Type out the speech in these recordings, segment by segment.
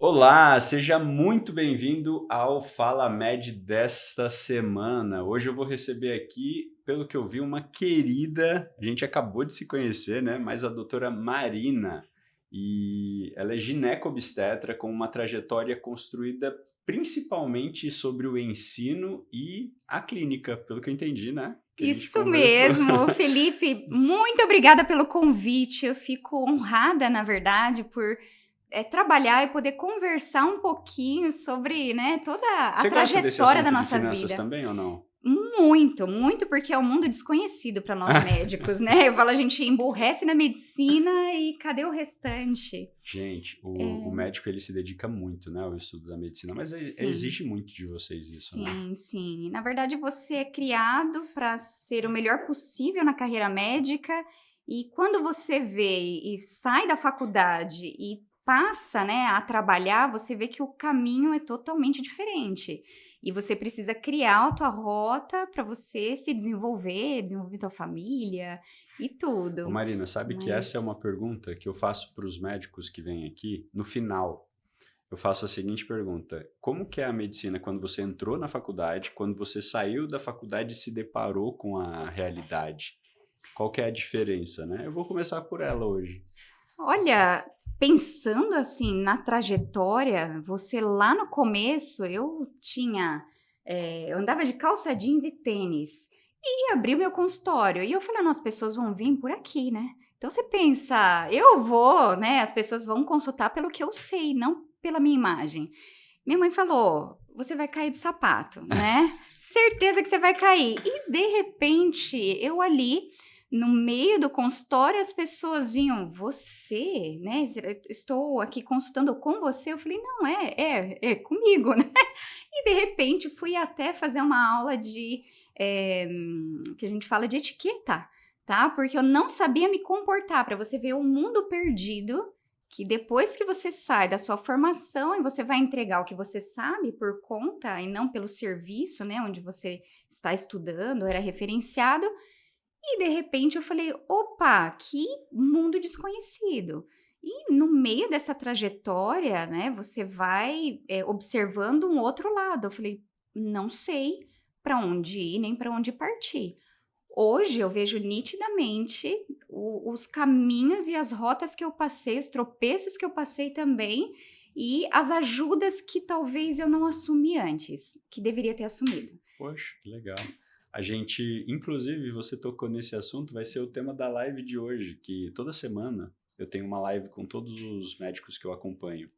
Olá, seja muito bem-vindo ao Fala Med desta semana. Hoje eu vou receber aqui, pelo que eu vi, uma querida, a gente acabou de se conhecer, né? Mas a doutora Marina. E ela é gineco-obstetra com uma trajetória construída principalmente sobre o ensino e a clínica, pelo que eu entendi, né? Que a gente Isso conversou. mesmo, Felipe, muito obrigada pelo convite. Eu fico honrada, na verdade, por trabalhar e poder conversar um pouquinho sobre, né, toda a Você gosta desse trajetória da assunto de nossa finanças vida. também ou não? Muito, muito, porque é um mundo desconhecido para nós médicos, né? Eu falo, a gente emburrece na medicina e cadê o restante? Gente, o médico ele se dedica muito, né, ao estudo da medicina, mas Sim. exige muito de vocês isso, né? Sim, sim. Na verdade, você é criado para ser o melhor possível na carreira médica, e quando você vê e sai da faculdade e passa, né, a trabalhar, você vê que o caminho é totalmente diferente. E você precisa criar a tua rota para você se desenvolver, desenvolver tua família e Ô tudo. Marina, sabe que essa é Mas uma pergunta que eu faço para os médicos que vêm aqui no final. Eu faço a seguinte pergunta: como que é a medicina quando você entrou na faculdade, quando você saiu da faculdade e se deparou com a realidade? Qual que é a diferença, né? Eu vou começar por ela hoje. olha, pensando assim na trajetória, você lá no começo, eu andava de calça jeans e tênis e abri o meu consultório. E eu falei, não, as pessoas vão vir por aqui, né? Então você pensa, eu vou, né? As pessoas vão consultar pelo que eu sei, não pela minha imagem. Minha mãe falou: você vai cair do sapato, né? Certeza que você vai cair. E de repente, eu ali no meio do consultório, as pessoas vinham, você, né? Estou aqui consultando com você. Eu falei, não, é comigo, né? E de repente fui até fazer uma aula que a gente fala de etiqueta, tá? Porque eu não sabia me comportar, para você ver o mundo perdido, que depois que você sai da sua formação e você vai entregar o que você sabe por conta e não pelo serviço, né? Onde você está estudando, era referenciado, e de repente eu falei: "Opa, que mundo desconhecido". E no meio dessa trajetória, né, você vai, observando um outro lado. Eu falei: "Não sei para onde ir, nem para onde partir". Hoje eu vejo nitidamente os caminhos e as rotas que eu passei, os tropeços que eu passei também, e as ajudas que talvez eu não assumi antes, que deveria ter assumido. Poxa, que legal. A gente, inclusive, você tocou nesse assunto, vai ser o tema da live de hoje, que toda semana eu tenho uma live com todos os médicos que eu acompanho,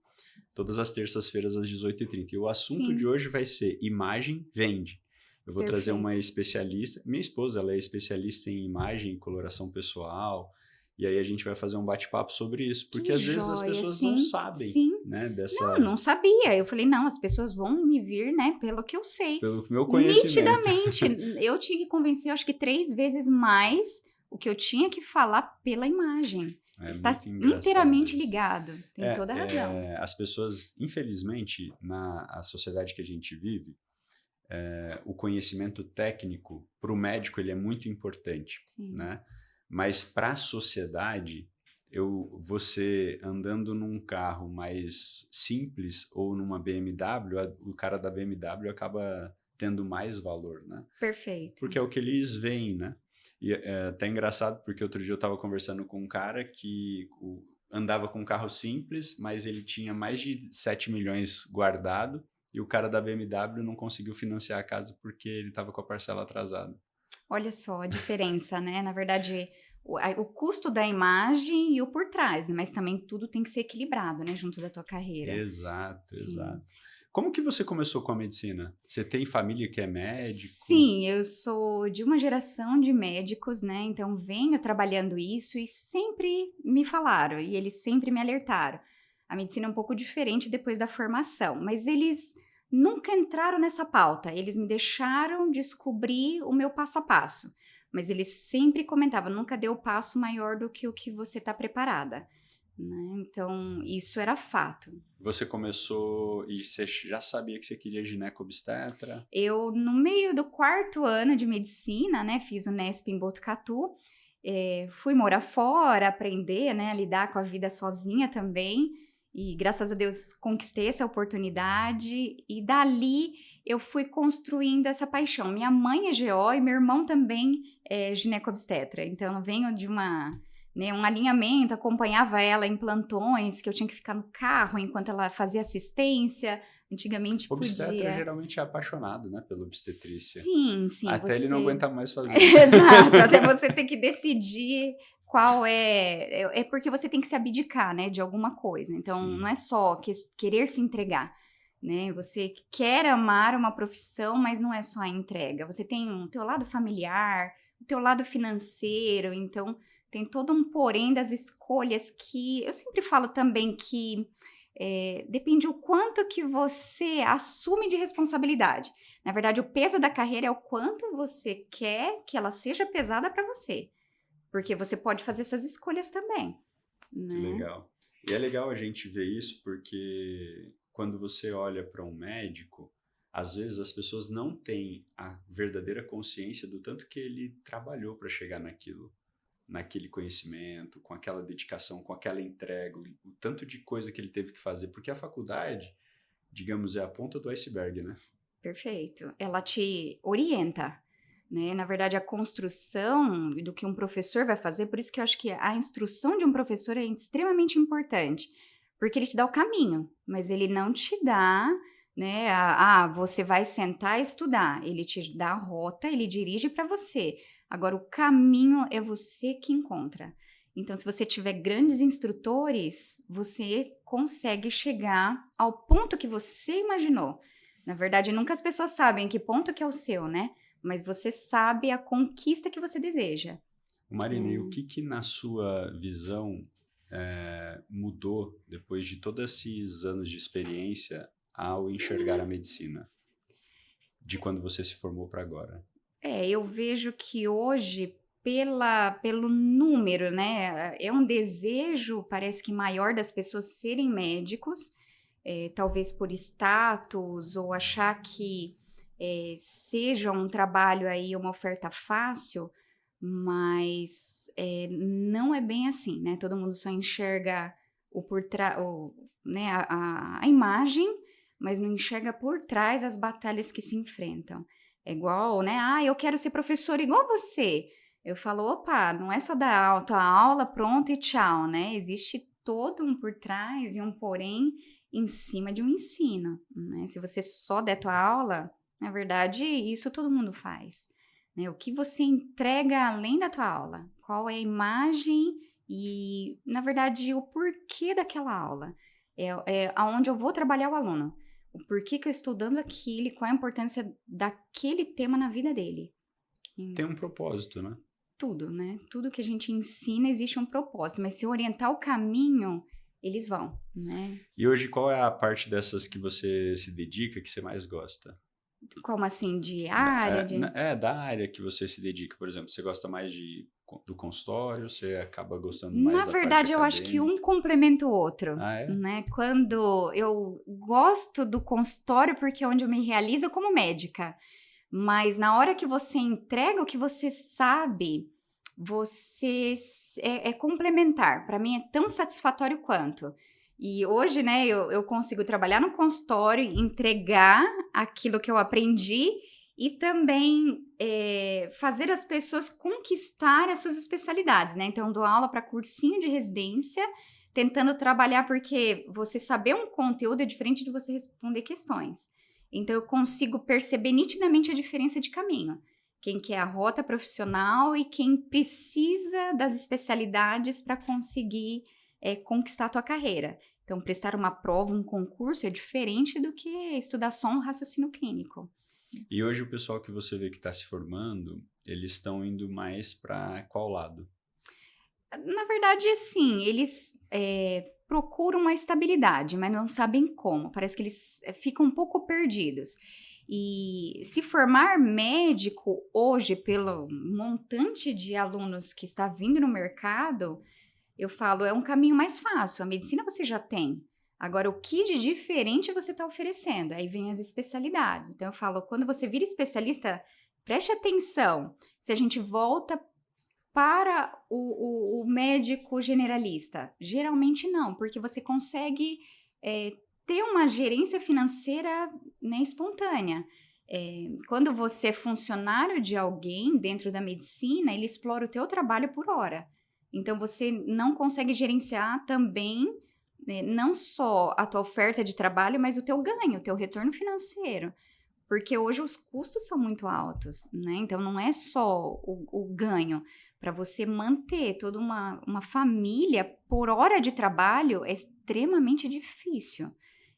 todas as terças-feiras às 18h30. E o assunto de Sim, hoje vai ser imagem vende. Eu vou trazer uma perfeito. especialista, minha esposa, ela é especialista em imagem e coloração pessoal, e aí a gente vai fazer um bate-papo sobre isso, porque Que às vezes as joia, pessoas não sim, sabem, sim. né, Não, não sabia. Eu falei: "Não, as pessoas vão me vir, né, pelo que eu sei". pelo meu conhecimento. Nitidamente, eu tinha que convencer, acho que 3 vezes mais o que eu tinha que falar pela imagem. É Está muito engraçado inteiramente isso. ligado, tem toda a razão. As pessoas, infelizmente, na a sociedade que a gente vive, o conhecimento técnico para o médico ele é muito importante, Sim. né? Mas para a sociedade, você andando num carro mais simples ou numa BMW, o cara da BMW acaba tendo mais valor, né? Perfeito. Porque é o que eles veem, né? E é até engraçado porque outro dia eu estava conversando com um cara que andava com um carro simples, mas ele tinha mais de 7 milhões guardado e o cara da BMW não conseguiu financiar a casa porque ele estava com a parcela atrasada. Olha só a diferença, né, na verdade, o custo da imagem e o por trás, mas também tudo tem que ser equilibrado, né, junto da tua carreira. Exato, Sim. exato. Como que você começou com a medicina? Você tem família que é médico? Sim, eu sou de uma geração de médicos, né, então venho trabalhando isso e sempre me falaram, e eles sempre me alertaram. A medicina é um pouco diferente depois da formação, mas eles nunca entraram nessa pauta, eles me deixaram descobrir o meu passo a passo, mas eles sempre comentavam: "Nunca dê o passo maior do que o que você está preparada", né, então isso era fato. Você começou e você já sabia que você queria gineco-obstetra? Eu, no meio do quarto ano de medicina, né, fiz o Nesp em Botucatu, fui morar fora, aprender, né, a lidar com a vida sozinha também, E graças a Deus conquistei essa oportunidade e dali eu fui construindo essa paixão. Minha mãe é GO e meu irmão também é gineco-obstetra. Então eu venho de um alinhamento, acompanhava ela em plantões, que eu tinha que ficar no carro enquanto ela fazia assistência. Antigamente Obstetra podia. geralmente é apaixonado, né, pela obstetrícia. Sim, Até ele não aguentar mais fazer. Exato, até você ter que decidir qual é porque você tem que se abdicar, né, de alguma coisa. Então, Sim. não é só querer se entregar, né? Você quer amar uma profissão, mas não é só a entrega. Você tem o teu lado familiar, o teu lado financeiro, então tem todo um porém das escolhas que eu sempre falo também que depende o quanto que você assume de responsabilidade. Na verdade, o peso da carreira é o quanto você quer que ela seja pesada para você. Porque você pode fazer essas escolhas também. Né? Que legal. E é legal a gente ver isso porque quando você olha para um médico, às vezes as pessoas não têm a verdadeira consciência do tanto que ele trabalhou para chegar naquele conhecimento, com aquela dedicação, com aquela entrega, o tanto de coisa que ele teve que fazer. Porque a faculdade, digamos, é a ponta do iceberg, né? Perfeito. Ela te orienta, né? Na verdade, a construção do que um professor vai fazer, por isso que eu acho que a instrução de um professor é extremamente importante, porque ele te dá o caminho, mas ele não te dá, né? Você vai sentar e estudar. Ele te dá a rota, ele dirige para você. Agora, o caminho é você que encontra. Então, se você tiver grandes instrutores, você consegue chegar ao ponto que você imaginou. Na verdade, nunca as pessoas sabem que ponto que é o seu, né? Mas você sabe a conquista que você deseja. Marina, e o que na sua visão mudou depois de todos esses anos de experiência ao enxergar a medicina? De quando você se formou para agora? Eu vejo que hoje, pelo número, né? É um desejo, parece que maior das pessoas serem médicos, talvez por status ou achar que seja um trabalho aí, uma oferta fácil, mas não é bem assim, né? Todo mundo só enxerga né, a imagem, mas não enxerga por trás as batalhas que se enfrentam. É igual, né? Eu quero ser professora igual você. Eu falo, opa, não é só dar tua aula, pronto e tchau, né? Existe todo um por trás e um porém em cima de um ensino, né? Se você só der tua aula, na verdade, isso todo mundo faz, né? O que você entrega além da tua aula? Qual é a imagem e, na verdade, o porquê daquela aula? É aonde eu vou trabalhar o aluno. O porquê que eu estou dando aquilo e qual a importância daquele tema na vida dele. Tem um propósito, né? Tudo, né? Tudo que a gente ensina existe um propósito, mas se orientar o caminho, eles vão, né? E hoje, qual é a parte dessas que você se dedica, que você mais gosta? Como assim, de área? Da área que você se dedica, por exemplo. Você gosta mais do consultório, você acaba gostando mais da parte acadêmica? Na verdade, eu acho que um complementa o outro, é? né? Quando eu gosto do consultório, porque é onde eu me realizo como médica, mas na hora que você entrega o que você sabe, você é complementar. Para mim é tão satisfatório quanto. E hoje, né, eu consigo trabalhar no consultório, entregar aquilo que eu aprendi e também fazer as pessoas conquistarem as suas especialidades, né? Então, dou aula para cursinho de residência, tentando trabalhar, porque você saber um conteúdo é diferente de você responder questões. Então, eu consigo perceber nitidamente a diferença de caminho. Quem quer a rota profissional e quem precisa das especialidades para conseguir conquistar a tua carreira. Então, prestar uma prova, um concurso é diferente do que estudar só um raciocínio clínico. E hoje o pessoal que você vê que está se formando, eles estão indo mais para qual lado? Na verdade, assim, eles procuram uma estabilidade, mas não sabem como. Parece que eles ficam um pouco perdidos. E se formar médico hoje, pelo montante de alunos que está vindo no mercado, eu falo, é um caminho mais fácil. A medicina você já tem. Agora, o que de diferente você está oferecendo? Aí vem as especialidades. Então, eu falo, quando você vira especialista, preste atenção. Se a gente volta para o médico generalista? Geralmente não, porque você consegue ter uma gerência financeira, né, espontânea. Quando você é funcionário de alguém dentro da medicina, ele explora o teu trabalho por hora. Então, você não consegue gerenciar também, né, não só a tua oferta de trabalho, mas o teu ganho, o teu retorno financeiro. Porque hoje os custos são muito altos, né? Então, não é só o ganho. Para você manter toda uma família por hora de trabalho é extremamente difícil.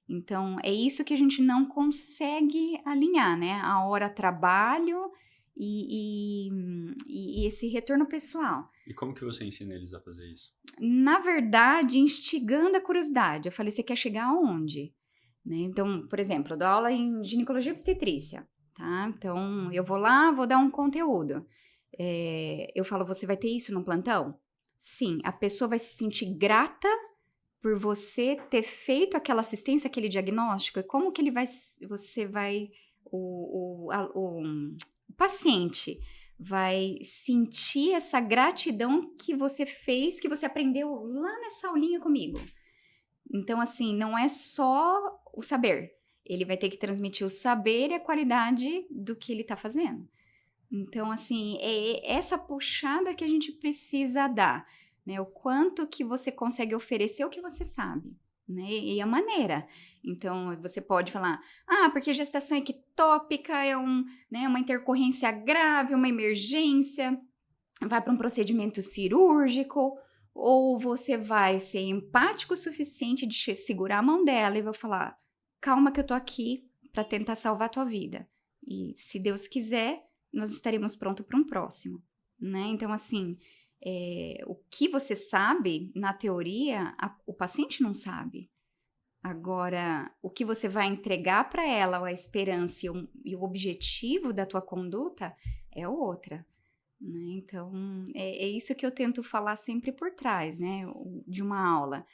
Então, é isso que a gente não consegue alinhar, né? A hora trabalho e esse retorno pessoal. E como que você ensina eles a fazer isso? Na verdade, instigando a curiosidade. Eu falei, você quer chegar aonde? Né? Então, por exemplo, eu dou aula em ginecologia e obstetrícia, tá? Então, eu vou lá, vou dar um conteúdo. Eu falo, você vai ter isso no plantão? Sim, a pessoa vai se sentir grata por você ter feito aquela assistência, aquele diagnóstico. E como que o paciente vai sentir essa gratidão que você fez, que você aprendeu lá nessa aulinha comigo. Então, assim, não é só o saber. Ele vai ter que transmitir o saber e a qualidade do que ele está fazendo. Então, assim, é essa puxada que a gente precisa dar, né? O quanto que você consegue oferecer o que você sabe, né? E a maneira. Então, você pode falar, porque gestação ectópica é uma intercorrência grave, uma emergência, vai para um procedimento cirúrgico, ou você vai ser empático o suficiente de segurar a mão dela e vai falar, calma que eu tô aqui para tentar salvar a tua vida. E se Deus quiser, nós estaremos prontos para um próximo, né? Então, assim, o que você sabe, na teoria, o paciente não sabe. Agora, o que você vai entregar para ela, a esperança e o objetivo da tua conduta é outra. Né? Então, é isso que eu tento falar sempre por trás, né, de uma aula.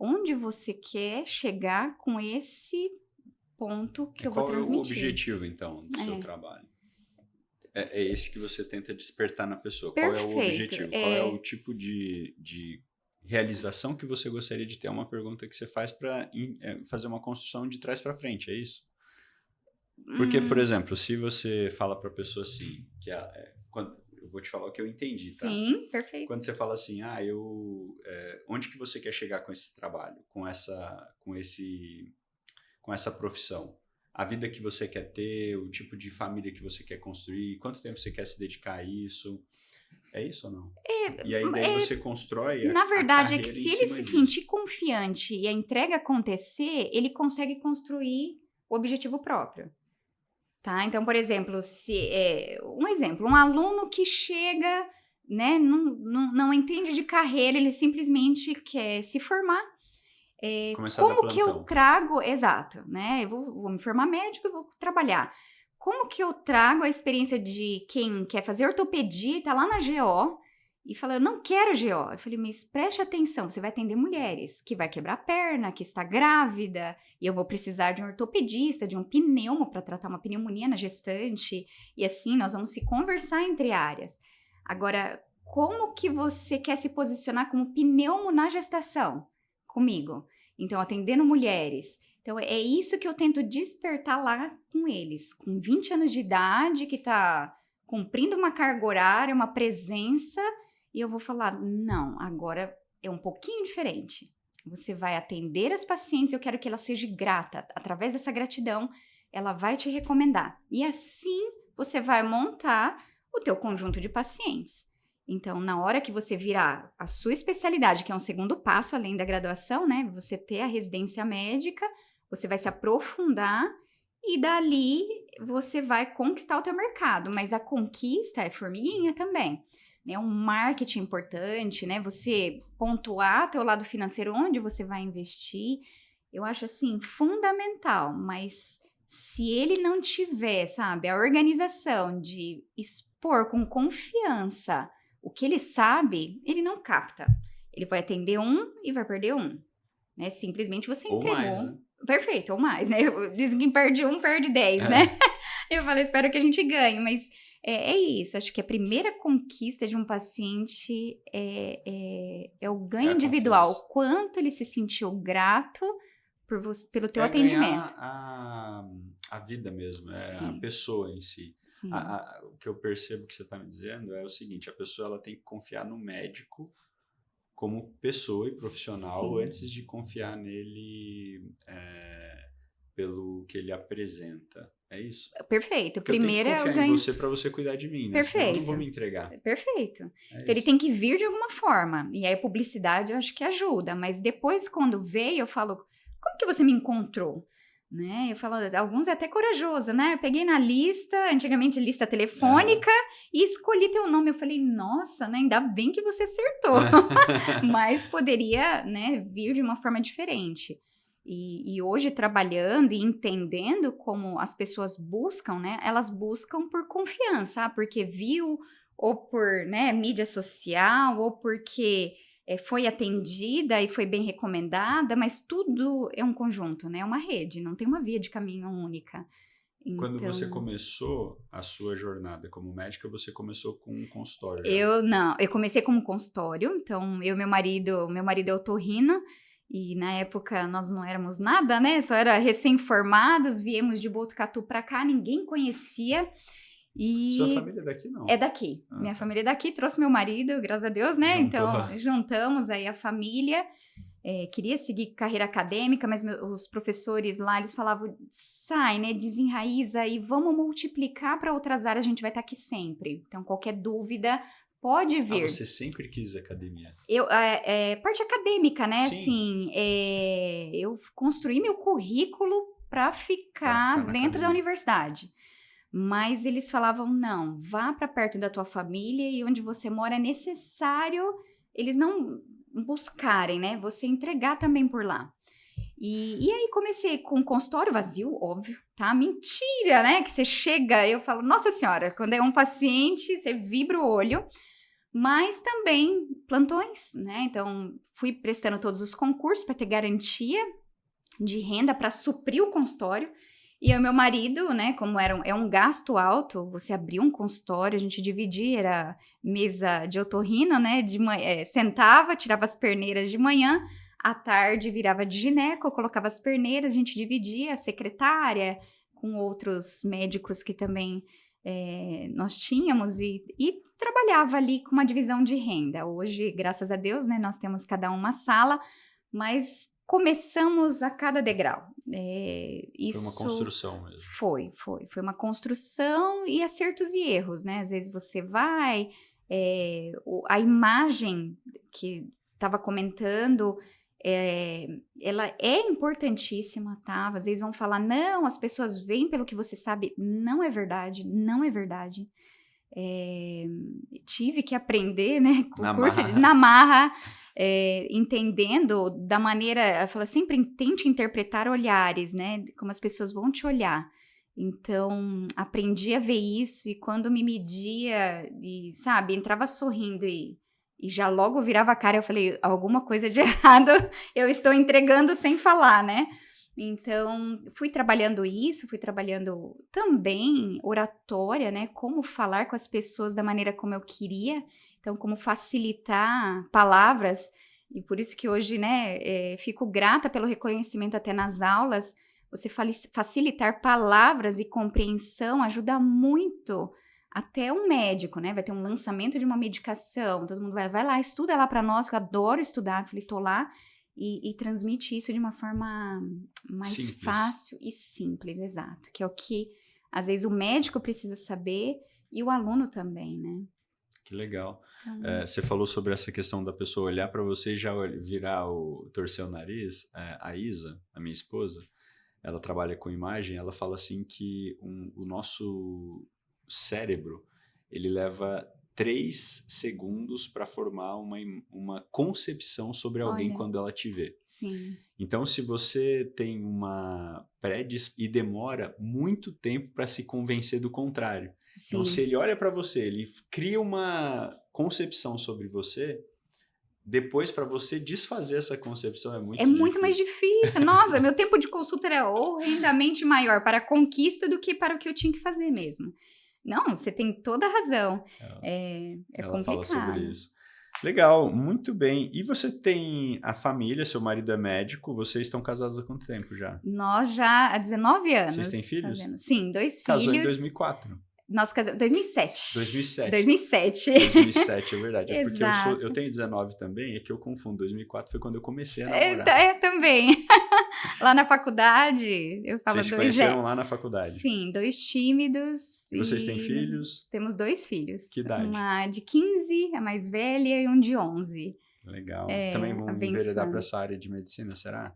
Onde você quer chegar com esse ponto que eu vou transmitir. Qual é o objetivo, então, do seu trabalho? É esse que você tenta despertar na pessoa. Perfeito. Qual é o objetivo? Qual é o tipo de realização que você gostaria de ter? É uma pergunta que você faz para fazer uma construção de trás para frente, é isso? Porque, por exemplo, se você fala para a pessoa assim, eu vou te falar o que eu entendi, tá? Sim, perfeito. Quando você fala assim, onde que você quer chegar com esse trabalho, com essa profissão? A vida que você quer ter, o tipo de família que você quer construir, quanto tempo você quer se dedicar a isso? É isso ou não? E aí daí você constrói na verdade, a é que carreira se ele se sentir confiante e a entrega acontecer, ele consegue construir o objetivo próprio. Tá? Então, por exemplo, um aluno que chega, né, não entende de carreira, ele simplesmente quer se formar. Como que eu trago, exato, né? Eu vou me formar médico e vou trabalhar. Como que eu trago a experiência de quem quer fazer ortopedia e tá lá na GO e fala, eu não quero GO. Eu falei, mas preste atenção, você vai atender mulheres que vai quebrar a perna, que está grávida, e eu vou precisar de um ortopedista, de um pneumo para tratar uma pneumonia na gestante, e assim nós vamos se conversar entre áreas. Agora, como que você quer se posicionar como pneumo na gestação? Comigo. Então, atendendo mulheres. Então, é isso que eu tento despertar lá com eles. Com 20 anos de idade, que tá cumprindo uma carga horária, uma presença, e eu vou falar, não, agora é um pouquinho diferente. Você vai atender as pacientes, eu quero que ela seja grata. Através dessa gratidão, ela vai te recomendar. E assim, você vai montar o teu conjunto de pacientes. Então, na hora que você virar a sua especialidade, que é um segundo passo além da graduação, né? Você ter a residência médica, você vai se aprofundar e dali você vai conquistar o teu mercado. Mas a conquista é formiguinha também. É um marketing importante, né? Você pontuar teu lado financeiro, onde você vai investir. Eu acho, assim, fundamental. Mas se ele não tiver, sabe, a organização de expor com confiança o que ele sabe, ele não capta. Ele vai atender um e vai perder um. Né? Simplesmente você entregou. Ou mais, né? Perfeito, ou mais, né? Dizem que perde um, perde 10, né? Eu falei, espero que a gente ganhe, mas É isso, acho que a primeira conquista de um paciente é o ganho É a individual, confiança. o quanto ele se sentiu grato pelo teu É atendimento. ganhar a vida mesmo, é a Sim, pessoa em si. sim, O que eu percebo que você está me dizendo é o seguinte: a pessoa ela tem que confiar no médico como pessoa e profissional sim. antes de confiar nele pelo que ele apresenta. É isso? Perfeito. Porque eu tenho que Primeiro é o confiar em ganho. você para você cuidar de mim, né? Senão eu não vou Perfeito. me entregar. Perfeito. É Então ele isso. tem que vir de alguma forma. E aí a publicidade eu acho que ajuda. Mas depois, quando veio, eu falo, como que você me encontrou? Né? Eu falo, alguns é até corajoso, né? Eu peguei na lista, antigamente lista Aham. telefônica, e escolhi teu nome. Eu falei, nossa, né? Ainda bem que você acertou. Mas poderia, né, vir de uma forma diferente. E hoje, trabalhando e entendendo como as pessoas buscam, né? Elas buscam por confiança, porque viu, ou por, né, mídia social, ou porque foi atendida e foi bem recomendada, mas tudo é um conjunto, né? É uma rede, não tem uma via de caminho única. Quando você Então, começou a sua jornada como médica, você começou com um consultório já. eu não, eu comecei como consultório, então eu e meu marido é otorrino, e na época nós não éramos nada, né? Só era recém-formados, viemos de Botucatu para cá, ninguém conhecia, Sua e família é daqui, é não? daqui. Ah, Minha tá. família é daqui, trouxe meu marido, graças a Deus, né? Juntou. Então juntamos aí a família. Queria seguir carreira acadêmica, mas os professores lá, eles falavam, sai, né, desenraiza e vamos multiplicar para outras áreas, a gente vai estar aqui sempre. Então, qualquer dúvida, pode Ah, vir. você sempre quis academia? Parte acadêmica, né, Sim, assim, eu construí meu currículo para para ficar ficar na dentro da academia. universidade. Mas eles falavam, não, vá para perto da tua família e onde você mora é necessário eles não buscarem, né? Você entregar também por lá. E aí comecei com um consultório vazio, óbvio, tá? Mentira, né? Que você chega, eu falo, nossa senhora, quando é um paciente, você vibra o olho. Mas também plantões, né? Então fui prestando todos os concursos para ter garantia de renda para suprir o consultório. E o meu marido, né, como é um gasto alto, você abrir um consultório, a gente dividia, era mesa de otorrino, né, sentava, tirava as perneiras de manhã, à tarde virava de gineco, colocava as perneiras, a gente dividia, a secretária com outros médicos que também nós tínhamos e trabalhava ali com uma divisão de renda. Hoje, graças a Deus, né, nós temos cada uma sala, mas começamos a cada degrau. Foi uma Isso construção mesmo. foi uma construção e acertos e erros, né? Às vezes você vai, a imagem que estava comentando, ela é importantíssima, tá? Às vezes vão falar, não, as pessoas veem pelo que você sabe. Não é verdade, não é verdade. Tive que aprender, né, com o Na curso marra. na marra, entendendo da maneira, eu falo, sempre tente interpretar olhares, né, como as pessoas vão te olhar. Então, aprendi a ver isso e quando me media e, sabe, entrava sorrindo e já logo virava a cara, eu falei, alguma coisa de errado eu estou entregando sem falar, né. Então, fui trabalhando isso, fui trabalhando também oratória, né? Como falar com as pessoas da maneira como eu queria. Então, como facilitar palavras. E por isso que hoje, né, fico grata pelo reconhecimento até nas aulas. Você facilitar palavras e compreensão ajuda muito. Até um médico, né? Vai ter um lançamento de uma medicação. Todo mundo vai lá, estuda lá para nós, que eu adoro estudar. Eu falei, tô lá. E transmite isso de uma forma mais Simples. fácil e simples, exato. Que é o que, às vezes, o médico precisa saber e o aluno também, né? Que legal. Então, Você falou sobre essa questão da pessoa olhar para você e já virar torcer o nariz. A Isa, a minha esposa, ela trabalha com imagem, ela fala assim que o nosso cérebro, ele leva 3 segundos para formar uma concepção sobre alguém olha, quando ela te vê. sim, Então, se você tem uma e demora muito tempo para se convencer do contrário. Então, se sim. ele olha para você, ele cria uma concepção sobre você, depois para você desfazer essa concepção é É muito muito mais difícil. difícil. Nossa, meu tempo de consulta era horrendamente maior para a conquista do que para o que eu tinha que fazer mesmo. Não, você tem toda a razão. Ela fala sobre complicado. isso. Legal, muito bem. E você tem a família, seu marido é médico, vocês estão casados há quanto tempo já? Nós já há 19 anos. Vocês têm filhos? Fazendo. Sim, 2 Casou em filhos. 2004. Nós casamos 2007. 2007. 2007. 2007, é verdade. É porque Exato. eu tenho 19 também, é que eu confundo. 2004 foi quando eu comecei a namorar. Também. Lá na faculdade, eu falo Vocês se dois. conheceram lá na faculdade? Sim, 2 tímidos. E vocês têm filhos? Temos 2 filhos. Que idade? Uma de 15, a mais velha, e um de 11. Legal. Também vão enveredar para essa área de medicina, será?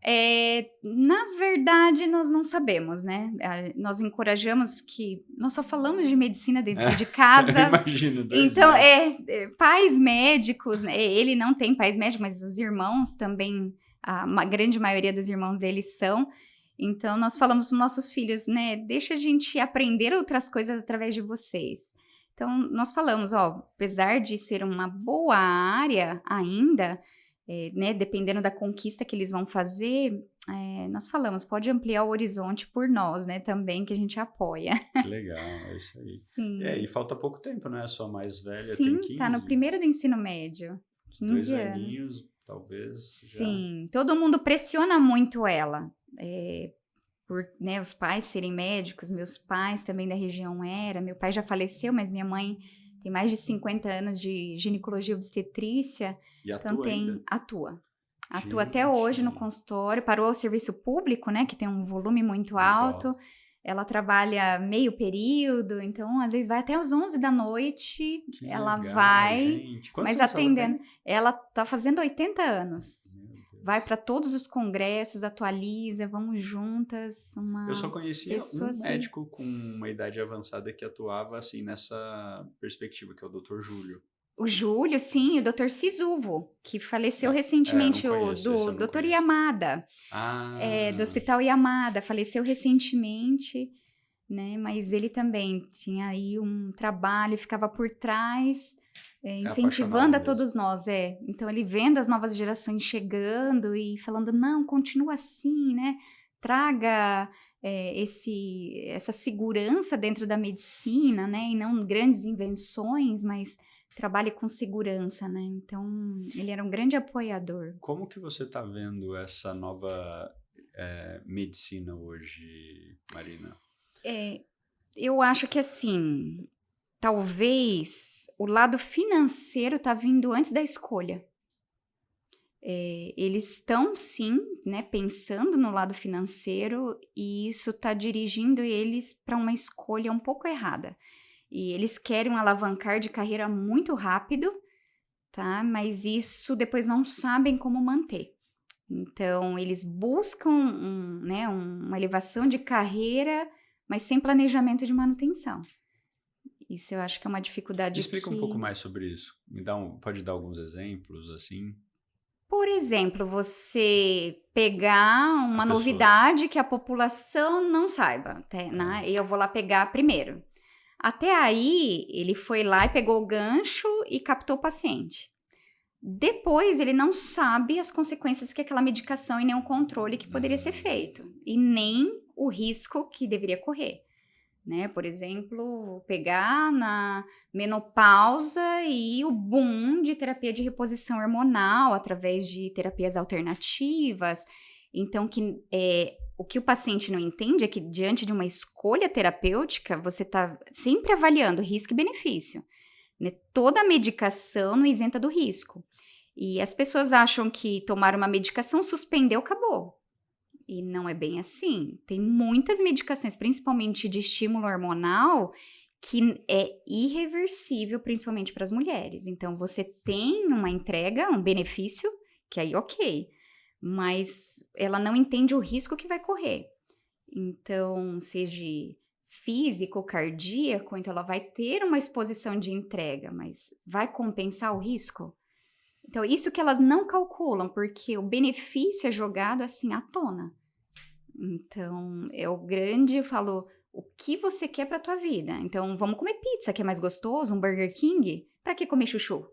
Na verdade, nós não sabemos, né? Nós encorajamos que... Nós só falamos de medicina dentro de casa. Imagino, Então, pais médicos, né? Ele não tem pais médicos, mas os irmãos também, a grande maioria dos irmãos dele são. Então, nós falamos para os nossos filhos, né? Deixa a gente aprender outras coisas através de vocês. Então, nós falamos, apesar de ser uma boa área ainda, né, dependendo da conquista que eles vão fazer, nós falamos, pode ampliar o horizonte por nós, né, também, que a gente apoia. Que legal, é isso aí. Sim. E falta pouco tempo, né? A sua mais velha Sim, tem 15. tá no primeiro do ensino médio, 15 2 anos. aninhos, talvez. Sim, todo mundo pressiona muito ela, por, né, os pais serem médicos, meus pais também da região meu pai já faleceu, mas minha mãe tem mais de 50 anos de ginecologia e obstetrícia, E então atua atua até hoje no consultório, parou o serviço público, né, que tem um volume muito alto, ela trabalha meio período, então às vezes vai até às 11 da noite, Que ela legal, vai, gente. mas atendendo, ela tá fazendo 80 anos. Vai para todos os congressos, atualiza, vamos juntas. Eu só conhecia pessoa, um médico com uma idade avançada que atuava assim nessa perspectiva, que é o Dr. Júlio. O Júlio, sim, o Dr. Sisuvo, que faleceu recentemente, o do Dr. Yamada, do Hospital Yamada, faleceu recentemente, né? Mas ele também tinha aí um trabalho, ficava por trás, incentivando a todos nós, Então, ele vendo as novas gerações chegando e falando, não, continua assim, né? Traga essa segurança dentro da medicina, né? E não grandes invenções, mas trabalhe com segurança, né? Então, ele era um grande apoiador. Como que você está vendo essa nova medicina hoje, Marina? Eu acho que, assim, talvez o lado financeiro está vindo antes da escolha. Eles estão, sim, né, pensando no lado financeiro e isso está dirigindo eles para uma escolha um pouco errada. E eles querem um alavancar de carreira muito rápido, tá? Mas isso depois não sabem como manter. Então, eles buscam uma elevação de carreira, mas sem planejamento de manutenção. Isso eu acho que é uma dificuldade. Explica um pouco mais sobre isso. Pode dar alguns exemplos, assim? Por exemplo, você pegar uma novidade que a população não saiba, né? E eu vou lá pegar primeiro. Até aí, ele foi lá e pegou o gancho e captou o paciente. Depois, ele não sabe as consequências que aquela medicação e nem o controle que poderia ser feito. E nem o risco que deveria correr. Né? Por exemplo, pegar na menopausa e o boom de terapia de reposição hormonal através de terapias alternativas. Então, o que o paciente não entende é que diante de uma escolha terapêutica, você está sempre avaliando risco e benefício. Né? Toda medicação não isenta do risco. E as pessoas acham que tomar uma medicação, suspendeu, acabou. E não é bem assim. Tem muitas medicações, principalmente de estímulo hormonal, que é irreversível, principalmente para as mulheres. Então, você tem uma entrega, um benefício, que aí ok, mas ela não entende o risco que vai correr. Então, seja físico, cardíaco, então ela vai ter uma exposição de entrega, mas vai compensar o risco? Então, isso que elas não calculam, porque o benefício é jogado assim à tona. Então, eu falo, o que você quer para a tua vida? Então, vamos comer pizza, que é mais gostoso, um Burger King? Para que comer chuchu?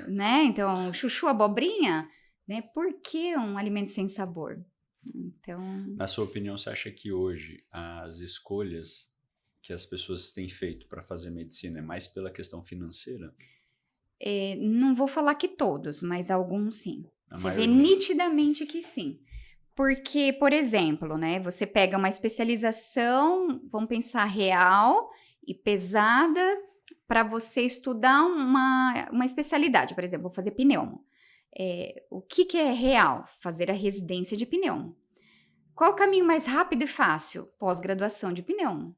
Né? Então, chuchu, abobrinha, né? Por que um alimento sem sabor? Então... Na sua opinião, você acha que hoje as escolhas que as pessoas têm feito para fazer medicina? É mais pela questão financeira? Não vou falar que todos, mas alguns sim. A Você vê maioria. nitidamente que sim. Porque, por exemplo, né, você pega uma especialização, vamos pensar real e pesada, para você estudar uma especialidade. Por exemplo, vou fazer pneumo. O que é real? Fazer a residência de pneumo. Qual o caminho mais rápido e fácil? Pós-graduação de pneumo.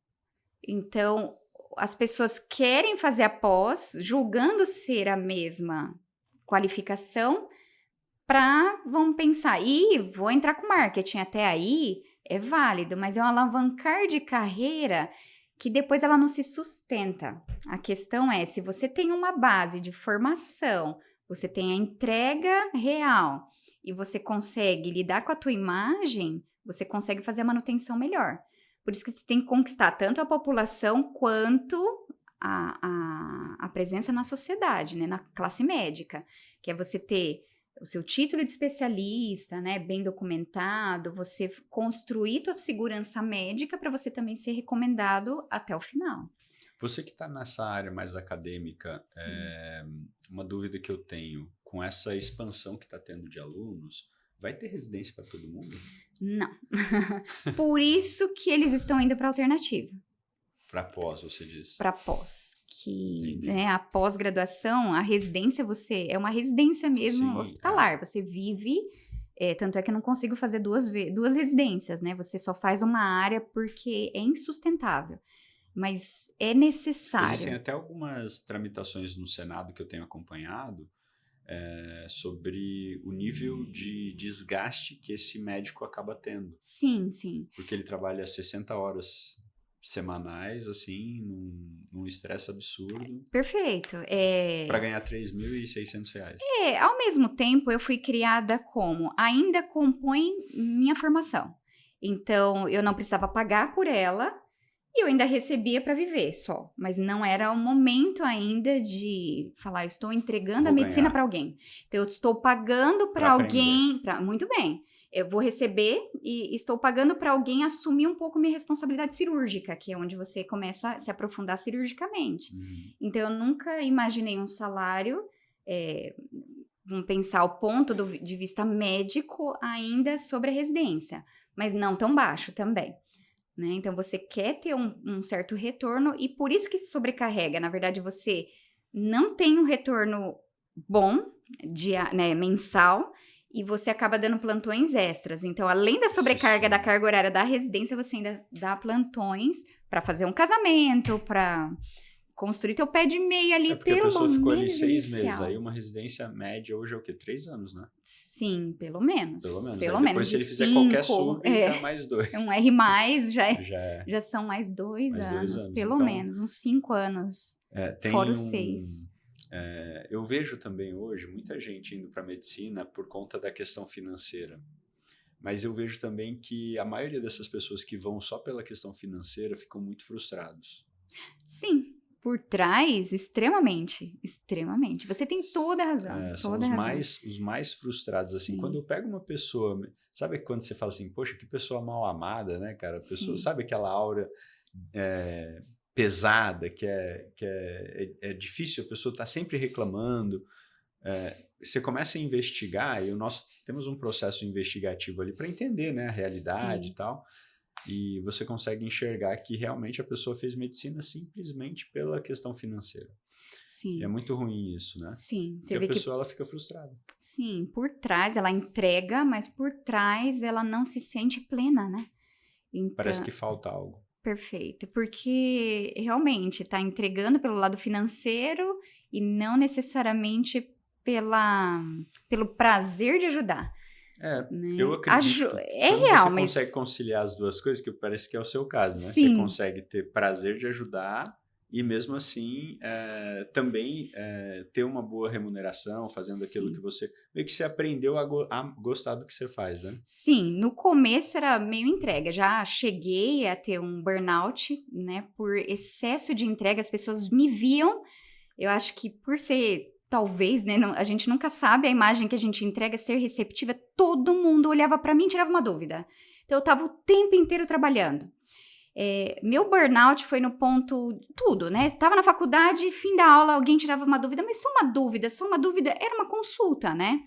Então, as pessoas querem fazer a pós, julgando ser a mesma qualificação, vamos pensar, vou entrar com marketing, até aí é válido, mas é um alavancar de carreira que depois ela não se sustenta. A questão é, se você tem uma base de formação, você tem a entrega real e você consegue lidar com a tua imagem, você consegue fazer a manutenção melhor. Por isso que você tem que conquistar tanto a população quanto a presença na sociedade, né, na classe médica, que é você ter o seu título de especialista, né, bem documentado, você construir tua segurança médica para você também ser recomendado até o final. Você que está nessa área mais acadêmica, uma dúvida que eu tenho, com essa expansão que está tendo de alunos, vai ter residência para todo mundo? Não. Por isso que eles estão indo para a alternativa. Para pós, você diz? Para pós. Que, né, a pós-graduação, a residência, é uma residência mesmo. Sim, hospitalar. Você vive, tanto é que eu não consigo fazer duas residências, né? Você só faz uma área porque é insustentável. Mas é necessário. Existem até algumas tramitações no Senado que eu tenho acompanhado sobre o nível de desgaste que esse médico acaba tendo. Sim, sim. Porque ele trabalha 60 horas semanais, assim, num estresse absurdo. Perfeito. Para ganhar R$3.600. Ao mesmo tempo, eu fui criada como ainda compõe minha formação. Então, eu não precisava pagar por ela e eu ainda recebia para viver só. Mas não era o momento ainda de falar, eu estou entregando a medicina para alguém. Então, eu estou pagando para alguém. Muito bem. Eu vou receber e estou pagando para alguém assumir um pouco minha responsabilidade cirúrgica, que é onde você começa a se aprofundar cirurgicamente. Então, eu nunca imaginei um salário, vamos pensar o ponto de vista médico ainda sobre a residência, mas não tão baixo também. Né? Então, você quer ter um certo retorno e por isso que se sobrecarrega. Na verdade, você não tem um retorno bom, né, mensal, e você acaba dando plantões extras. Então, além da sobrecarga da carga horária da residência, você ainda dá plantões para fazer um casamento, para construir teu pé de meia ali, porque a pessoa ficou ali 6 inicial. meses. Aí uma residência média hoje é o quê? 3 anos, né? Sim, pelo menos. Pelo menos. Depois, se ele fizer qualquer sub, já mais 2. Um R+, já são mais 2 anos. Pelo então, menos, uns 5 anos. Fora os 6. Eu vejo também hoje muita gente indo para a medicina por conta da questão financeira. Mas eu vejo também que a maioria dessas pessoas que vão só pela questão financeira ficam muito frustrados. Sim, por trás, extremamente. Você tem toda a razão. São os mais frustrados. Assim, quando eu pego uma pessoa... Sabe quando você fala assim, poxa, que pessoa mal amada, né, cara? A pessoa, sabe aquela aura... pesada, que é difícil, a pessoa está sempre reclamando. Você começa a investigar, e nós temos um processo investigativo ali para entender, né, a realidade e tal, e você consegue enxergar que realmente a pessoa fez medicina simplesmente pela questão financeira. Sim. E é muito ruim isso, né? Sim. Porque a pessoa ela fica frustrada. Sim, por trás ela entrega, mas por trás ela não se sente plena, né? Então, parece que falta algo. Perfeito, porque realmente está entregando pelo lado financeiro e não necessariamente pelo prazer de ajudar. Né? Eu acredito que real, você consegue conciliar as duas coisas, que parece que é o seu caso, né? Sim. Você consegue ter prazer de ajudar e mesmo assim também ter uma boa remuneração, fazendo aquilo que você... Meio que você aprendeu a gostar do que você faz, né? Sim, no começo era meio entrega. Já cheguei a ter um burnout, né? Por excesso de entrega, as pessoas me viam. Eu acho que por ser, talvez, né? A gente nunca sabe a imagem que a gente entrega, ser receptiva. Todo mundo olhava para mim e tirava uma dúvida. Então, eu estava o tempo inteiro trabalhando. Meu burnout foi no ponto, tudo, né? Tava na faculdade, fim da aula, alguém tirava uma dúvida, mas só uma dúvida, era uma consulta, né?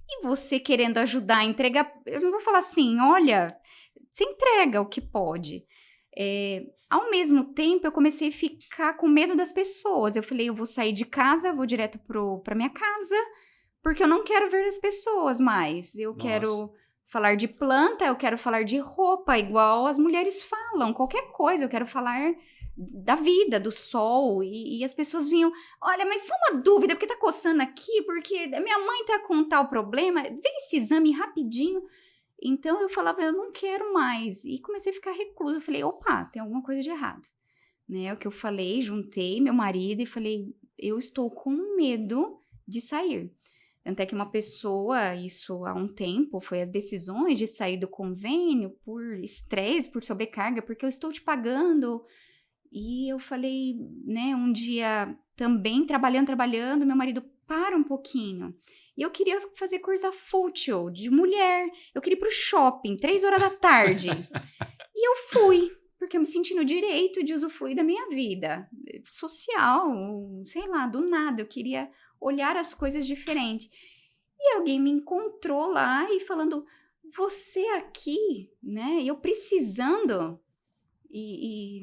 E você querendo ajudar a entregar, eu não vou falar assim, olha, você entrega o que pode. Ao mesmo tempo, eu comecei a ficar com medo das pessoas. Eu falei, eu vou sair de casa, vou direto pra minha casa, porque eu não quero ver as pessoas mais. Eu quero falar de planta, eu quero falar de roupa, igual as mulheres falam, qualquer coisa, eu quero falar da vida, do sol, e as pessoas vinham, olha, mas só uma dúvida, porque tá coçando aqui, porque minha mãe tá com tal problema, vem esse exame rapidinho. Então eu falava, eu não quero mais, e comecei a ficar reclusa, eu falei, opa, tem alguma coisa de errado, né, o que eu falei, juntei meu marido e falei, eu estou com medo de sair. Até que uma pessoa, isso há um tempo, foi as decisões de sair do convênio por estresse, por sobrecarga, porque eu estou te pagando. E eu falei, né, um dia também trabalhando, meu marido, para um pouquinho. E eu queria fazer coisa fútil, de mulher. Eu queria ir pro shopping, 3 horas da tarde. E eu fui, porque eu me senti no direito de usufruir da minha vida social, sei lá, do nada. Eu queria olhar as coisas diferente. E alguém me encontrou lá e falando, você aqui, né, eu precisando,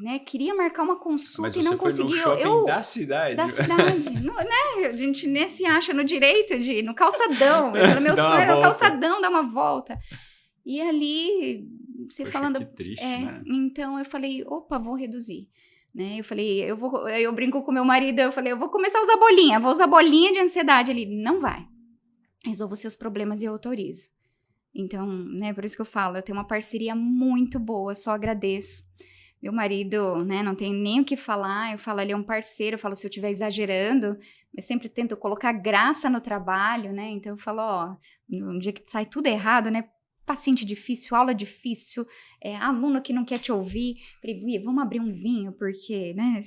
né, queria marcar uma consulta e não conseguia. Mas você foi no shopping da cidade? Da cidade, né, a gente nem se acha no direito de ir no calçadão, meu sonho era no calçadão dar uma volta. E ali, você Poxa, falando, que triste, né? Então eu falei, opa, vou reduzir. Né? Eu falei, eu brinco com meu marido, eu falei, eu vou começar a usar bolinha, vou usar bolinha de ansiedade. Ele, não vai. Resolva os seus problemas e eu autorizo. Então, né, por isso que eu falo, eu tenho uma parceria muito boa, só agradeço. Meu marido, né, não tem nem o que falar, eu falo, ele é um parceiro, eu falo, se eu estiver exagerando, eu sempre tento colocar graça no trabalho, né, então eu falo, ó, no dia que sai tudo errado, né, paciente difícil, aula difícil, aluno que não quer te ouvir, falei, vamos abrir um vinho, porque, né,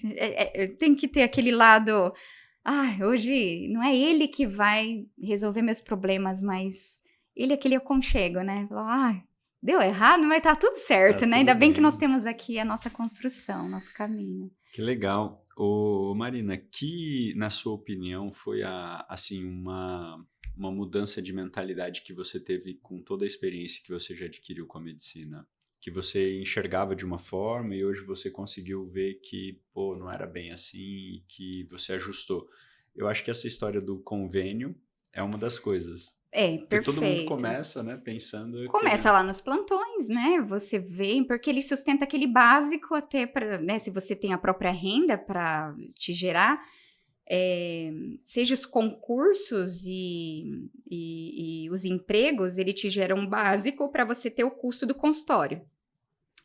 tem que ter aquele lado, hoje não é ele que vai resolver meus problemas, mas ele é aquele aconchego, né, deu errado, mas tá tudo certo, né, ainda bem que nós temos aqui a nossa construção, nosso caminho. Que legal. Ô, Marina, que, na sua opinião, foi assim, uma mudança de mentalidade que você teve com toda a experiência que você já adquiriu com a medicina? Que você enxergava de uma forma e hoje você conseguiu ver que, pô, não era bem assim e que você ajustou. Eu acho que essa história do convênio é uma das coisas. Perfeito. Porque todo mundo começa, né, pensando... Começa lá nos plantões, né, você vê, porque ele sustenta aquele básico até para, né, se você tem a própria renda para te gerar, seja os concursos e os empregos, ele te gera um básico para você ter o custo do consultório.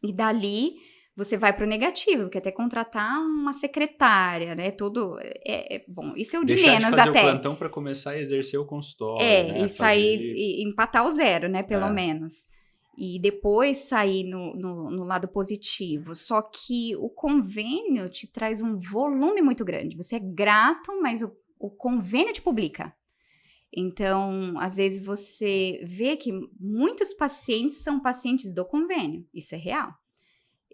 E dali você vai para o negativo, porque até contratar uma secretária, né, tudo, bom, isso é o de menos até. Deixar de fazer o plantão para começar a exercer o consultório, né, e sair, e empatar o zero, né, pelo menos. E depois sair no lado positivo. Só que o convênio te traz um volume muito grande. Você é grato, mas o convênio te publica. Então, às vezes você vê que muitos pacientes são pacientes do convênio. Isso é real.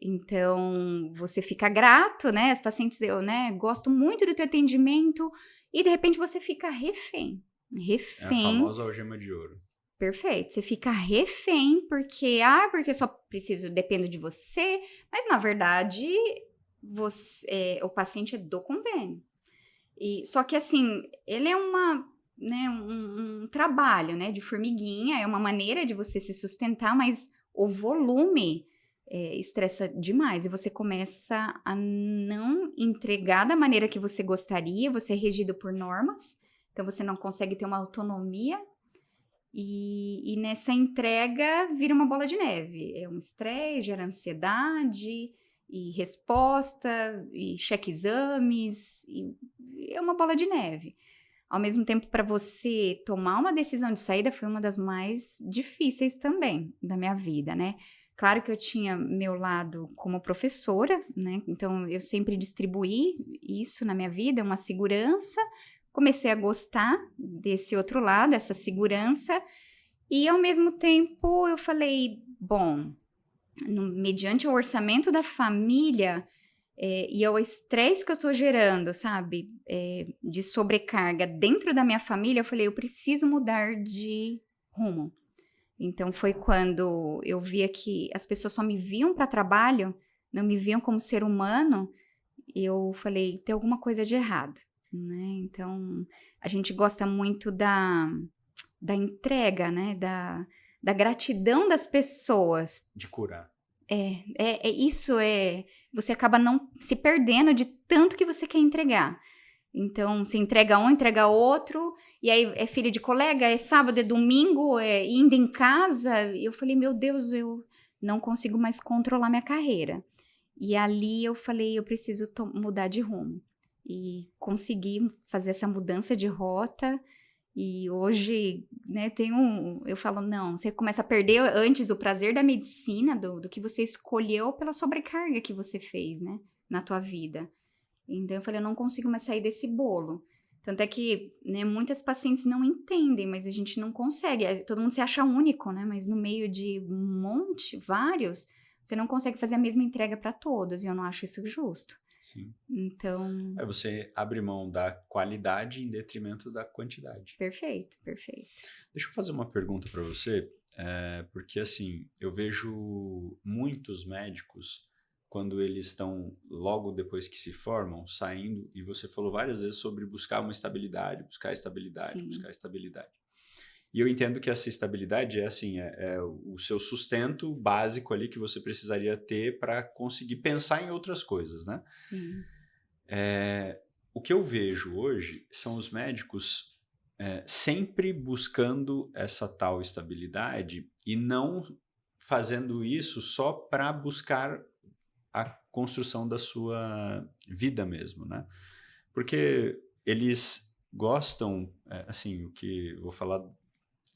Então, você fica grato, né? Os pacientes, eu, né, gosto muito do teu atendimento e, de repente, você fica refém. É a famosa algema de ouro. Perfeito. Você fica refém porque eu só dependo de você, mas, na verdade, o paciente é do convênio. Só que, assim, ele é um trabalho, né, de formiguinha, é uma maneira de você se sustentar, mas o volume estressa demais e você começa a não entregar da maneira que você gostaria, você é regido por normas, então você não consegue ter uma autonomia e nessa entrega vira uma bola de neve, é um estresse, gera ansiedade e resposta e cheque exames, e é uma bola de neve. Ao mesmo tempo, para você tomar uma decisão de saída foi uma das mais difíceis também da minha vida, né? Claro que eu tinha meu lado como professora, né? Então, eu sempre distribuí isso na minha vida, uma segurança. Comecei a gostar desse outro lado, essa segurança. E, ao mesmo tempo, eu falei, bom, mediante o orçamento da família e ao estresse que eu tô gerando, sabe? De sobrecarga dentro da minha família, eu falei, eu preciso mudar de rumo. Então, foi quando eu via que as pessoas só me viam para trabalho, não me viam como ser humano, eu falei, tem alguma coisa de errado, né? Então, a gente gosta muito da entrega, né? Da gratidão das pessoas. De curar. Isso você acaba não se perdendo de tanto que você quer entregar. Então, você entrega um, entrega outro, e aí é filho de colega, é sábado, é domingo, é indo em casa. E eu falei, meu Deus, eu não consigo mais controlar minha carreira. E ali eu falei, eu preciso mudar de rumo. E consegui fazer essa mudança de rota. E hoje, né, eu falo, não, você começa a perder antes o prazer da medicina, do que você escolheu pela sobrecarga que você fez, né, na tua vida. Então, eu falei, eu não consigo mais sair desse bolo. Tanto é que, né, muitas pacientes não entendem, mas a gente não consegue. Todo mundo se acha único, né, mas no meio de um monte, vários, você não consegue fazer a mesma entrega para todos, e eu não acho isso justo. Sim. Então... você abre mão da qualidade em detrimento da quantidade. Perfeito. Deixa eu fazer uma pergunta para você, porque assim, eu vejo muitos médicos, quando eles estão logo depois que se formam, saindo, e você falou várias vezes sobre buscar uma estabilidade, buscar estabilidade, Sim. buscar estabilidade. E eu entendo que essa estabilidade é o seu sustento básico ali que você precisaria ter para conseguir pensar em outras coisas, né? Sim. O que eu vejo hoje são os médicos sempre buscando essa tal estabilidade e não fazendo isso só para buscar a construção da sua vida mesmo, né? Porque eles gostam, assim, o que eu vou falar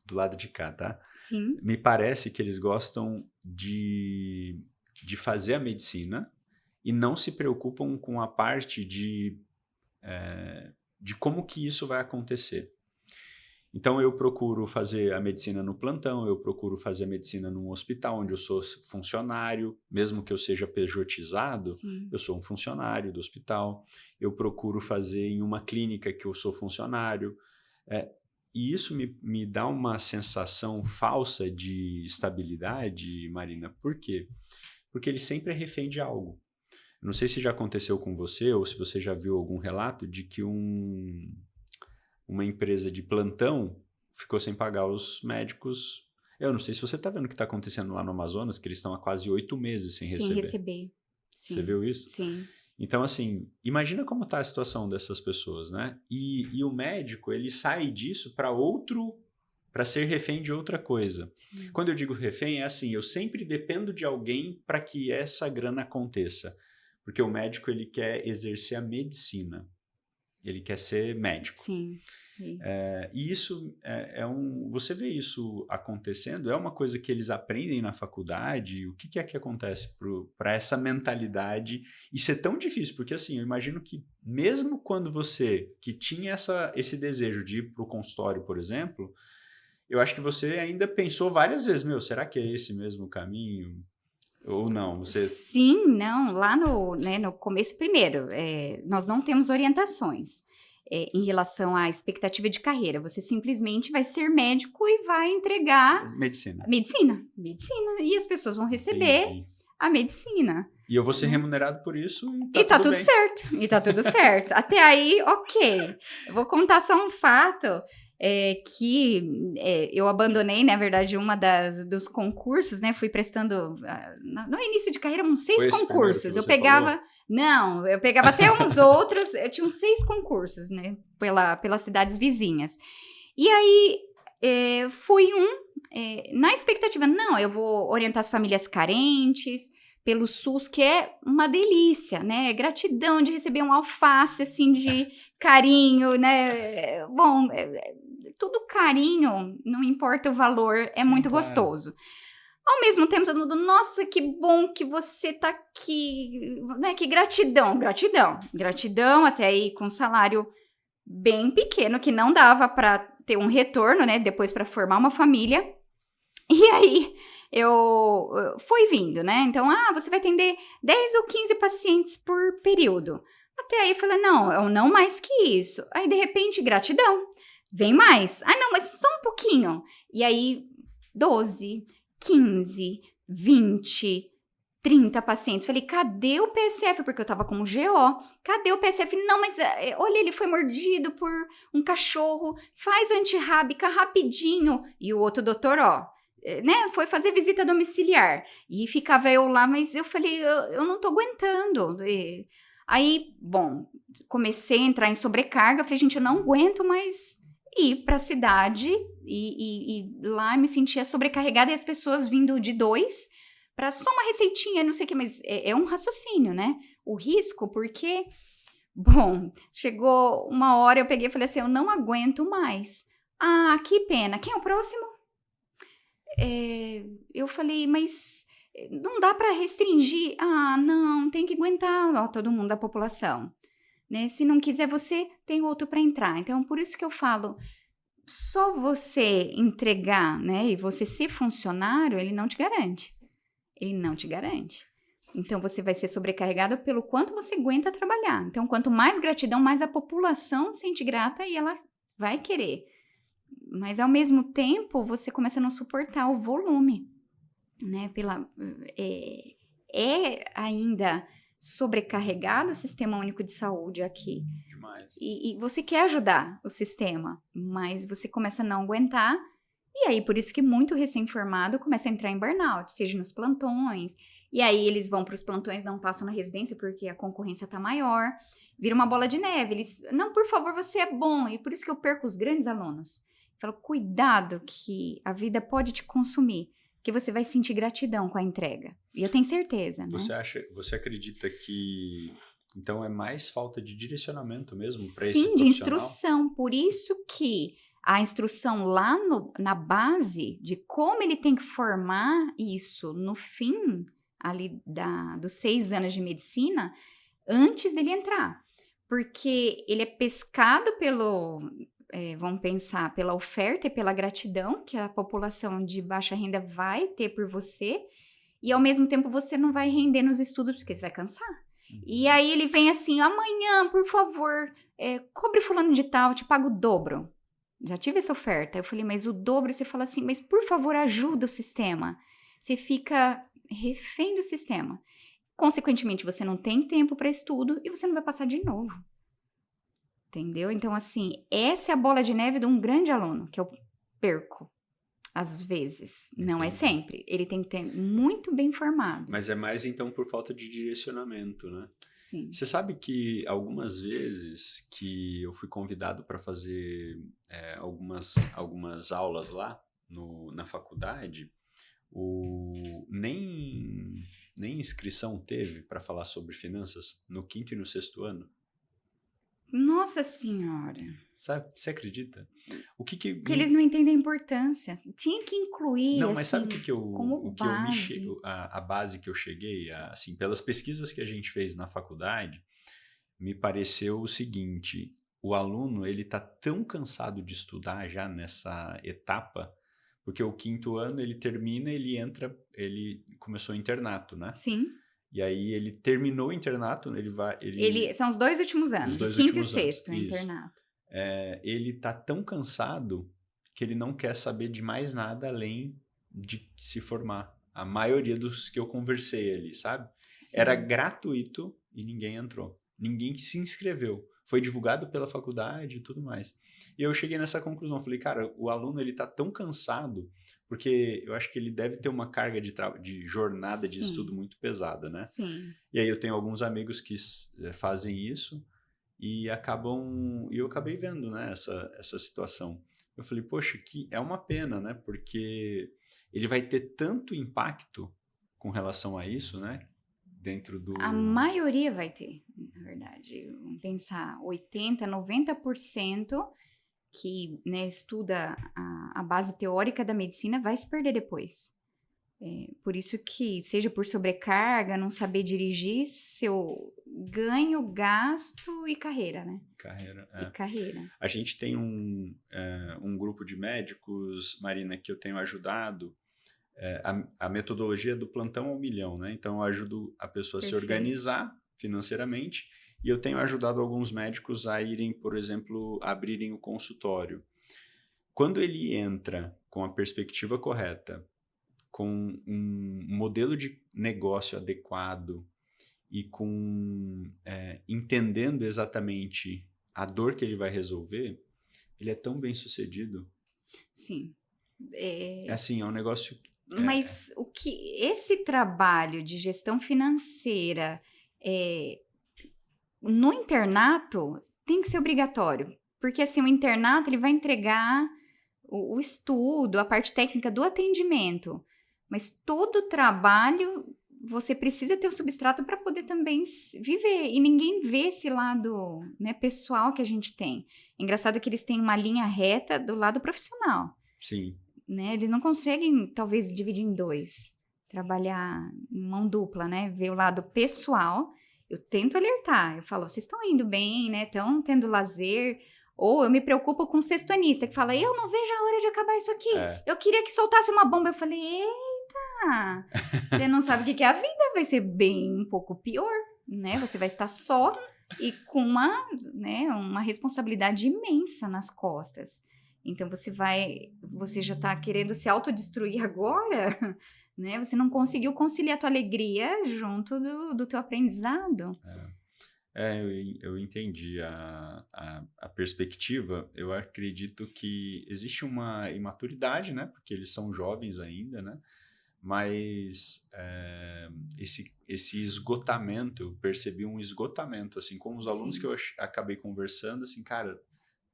do lado de cá, tá? Sim. Me parece que eles gostam de fazer a medicina e não se preocupam com a parte de como que isso vai acontecer. Então, eu procuro fazer a medicina no plantão, eu procuro fazer a medicina num hospital onde eu sou funcionário, mesmo que eu seja pejotizado, Sim. eu sou um funcionário do hospital. Eu procuro fazer em uma clínica que eu sou funcionário. E isso me dá uma sensação falsa de estabilidade, Marina. Por quê? Porque ele sempre é refém de algo. Não sei se já aconteceu com você ou se você já viu algum relato de que uma empresa de plantão ficou sem pagar os médicos. Eu não sei se você está vendo o que está acontecendo lá no Amazonas, que eles estão há quase 8 meses sem receber. Sim. Você viu isso? Sim. Então, assim, imagina como está a situação dessas pessoas, né? E o médico, ele sai disso para ser refém de outra coisa. Sim. Quando eu digo refém, é assim, eu sempre dependo de alguém para que essa grana aconteça. Porque o médico, ele quer exercer a medicina. Ele quer ser médico. Sim. E isso você vê isso acontecendo, é uma coisa que eles aprendem na faculdade. O que é que acontece para essa mentalidade? Isso é tão difícil, porque assim, eu imagino que mesmo quando você que tinha esse desejo de ir para o consultório, por exemplo, eu acho que você ainda pensou várias vezes, será que é esse mesmo caminho? Ou não? Sim, não. Lá no começo, primeiro, nós não temos orientações em relação à expectativa de carreira. Você simplesmente vai ser médico e vai entregar... Medicina. E as pessoas vão receber a medicina. E eu vou ser remunerado por isso e tá tudo certo. E tá tudo certo. Até aí, ok. Eu vou contar só um fato... que eu abandonei, na verdade, dos concursos, né? Fui prestando, no início de carreira, uns 6 concursos. Eu pegava até uns outros, eu tinha uns 6 concursos, né? Pelas cidades vizinhas. E aí, fui na expectativa, não, eu vou orientar as famílias carentes, pelo SUS, que é uma delícia, né? Gratidão de receber um alface, assim, de carinho, né? Bom, tudo carinho, não importa o valor, é muito gostoso. Ao mesmo tempo, todo mundo, nossa, que bom que você tá aqui, né? Que gratidão. Gratidão, até aí com um salário bem pequeno, que não dava para ter um retorno, né? Depois para formar uma família. E aí... foi vindo, né? Então, você vai atender 10 ou 15 pacientes por período. Até aí eu falei, não mais que isso. Aí, de repente, gratidão. Vem mais. Não, mas só um pouquinho. E aí, 12, 15, 20, 30 pacientes. Falei, cadê o PSF? Porque eu tava com um GO. Cadê o PSF? Não, mas olha, ele foi mordido por um cachorro. Faz antirrábica rapidinho. E o outro doutor, né, foi fazer visita domiciliar. E ficava eu lá, mas eu falei, eu não tô aguentando. Aí, bom, comecei a entrar em sobrecarga. Falei, gente, eu não aguento mais ir pra cidade. E lá me sentia sobrecarregada e as pessoas vindo de 2 para só uma receitinha, não sei o que, mas é um raciocínio, né? O risco, porque, bom, chegou uma hora, eu peguei e falei assim, eu não aguento mais. Que pena. Quem é o próximo? Eu falei, mas não dá para restringir. Não, tem que aguentar todo mundo da população. Né? Se não quiser você, tem outro para entrar. Então, por isso que eu falo, só você entregar, né, e você ser funcionário, ele não te garante. Ele não te garante. Então, você vai ser sobrecarregado pelo quanto você aguenta trabalhar. Então, quanto mais gratidão, mais a população sente grata e ela vai querer. Mas, ao mesmo tempo, você começa a não suportar o volume. Né? Ainda sobrecarregado o Sistema Único de Saúde aqui. Demais. E você quer ajudar o sistema, mas você começa a não aguentar. E aí, por isso que muito recém-formado começa a entrar em burnout, seja nos plantões. E aí, eles vão para os plantões, não passam na residência porque a concorrência tá maior. Vira uma bola de neve. Eles, não, por favor, você é bom. E por isso que eu perco os grandes alunos. Eu falo, cuidado que a vida pode te consumir. Que você vai sentir gratidão com a entrega. E eu tenho certeza, né? Você acredita que, então, é mais falta de direcionamento mesmo para esse Sim, profissional? de instrução. Por isso que a instrução lá na base de como ele tem que formar isso no fim ali dos 6 anos de medicina, antes dele entrar. Porque ele é pescado vamos pensar, pela oferta e pela gratidão que a população de baixa renda vai ter por você, e ao mesmo tempo você não vai render nos estudos porque você vai cansar. E aí ele vem assim, amanhã, por favor, cobre fulano de tal, eu te pago o dobro. Já tive essa oferta. Eu falei, mas o dobro, você fala assim, mas por favor, ajuda o sistema. Você fica refém do sistema. Consequentemente, você não tem tempo para estudo e você não vai passar de novo. Entendeu? Então, assim, essa é a bola de neve de um grande aluno que eu perco. Às vezes. Não é sempre. Ele tem que ter muito bem formado. Mas é mais, então, por falta de direcionamento, né? Sim. Você sabe que algumas vezes que eu fui convidado para fazer algumas aulas lá na faculdade, nem inscrição teve para falar sobre finanças no 5º e no 6º ano. Nossa Senhora! Sabe, você acredita? Que eles não entendem a importância. Tinha que incluir, não, mas sabe como base. A base que eu cheguei, assim, pelas pesquisas que a gente fez na faculdade, me pareceu o seguinte: o aluno, ele tá tão cansado de estudar já nessa etapa, porque o 5º ano ele termina, ele começou o internato, né? Sim. E aí ele terminou o internato, São os 2 últimos anos, de 5º e 6º, internato. Ele tá tão cansado que ele não quer saber de mais nada além de se formar. A maioria dos que eu conversei ali, sabe? Sim. Era gratuito e ninguém entrou. Ninguém se inscreveu. Foi divulgado pela faculdade e tudo mais. E eu cheguei nessa conclusão. Falei, cara, o aluno ele tá tão cansado, porque eu acho que ele deve ter uma carga de jornada de estudo muito pesada, né? Sim. E aí eu tenho alguns amigos que fazem isso e eu acabei vendo, né, essa situação. Eu falei, poxa, que é uma pena, né? Porque ele vai ter tanto impacto com relação a isso, né? Dentro do... A maioria vai ter, na verdade. Vamos pensar, 80%, 90% que, né, estuda a base teórica da medicina vai se perder depois. Por isso que, seja por sobrecarga, não saber dirigir, seu ganho, gasto e carreira, né? Carreira. A gente tem um grupo de médicos, Marina, que eu tenho ajudado a metodologia do plantão ao milhão, né? Então, eu ajudo a pessoa a se Perfeito. organizar financeiramente e eu tenho ajudado alguns médicos a irem, por exemplo, abrirem o consultório. Quando ele entra com a perspectiva correta, com um modelo de negócio adequado e entendendo exatamente a dor que ele vai resolver, ele é tão bem sucedido. Sim. Assim, é um negócio... Mas o que esse trabalho de gestão financeira no internato tem que ser obrigatório. Porque assim, o internato ele vai entregar o estudo, a parte técnica do atendimento. Mas todo o trabalho você precisa ter o substrato para poder também viver. E ninguém vê esse lado, né, pessoal que a gente tem. É engraçado que eles têm uma linha reta do lado profissional. Sim. Né? Eles não conseguem, talvez, dividir em dois. Trabalhar em mão dupla, né? Ver o lado pessoal. Eu tento alertar. Eu falo, vocês estão indo bem, né? Estão tendo lazer. Ou eu me preocupo com o sextonista, que fala, eu não vejo a hora de acabar isso aqui. Eu queria que soltasse uma bomba. Eu falei, eita, você não sabe o que é a vida. Vai ser bem um pouco pior, né? Você vai estar só e com uma responsabilidade imensa nas costas. Então, você já está querendo se autodestruir agora, né? Você não conseguiu conciliar a tua alegria junto do teu aprendizado. Eu entendi a perspectiva. Eu acredito que existe uma imaturidade, né? Porque eles são jovens ainda, né? Mas esse esgotamento, eu percebi um esgotamento, assim, com os alunos que eu acabei conversando, assim, cara,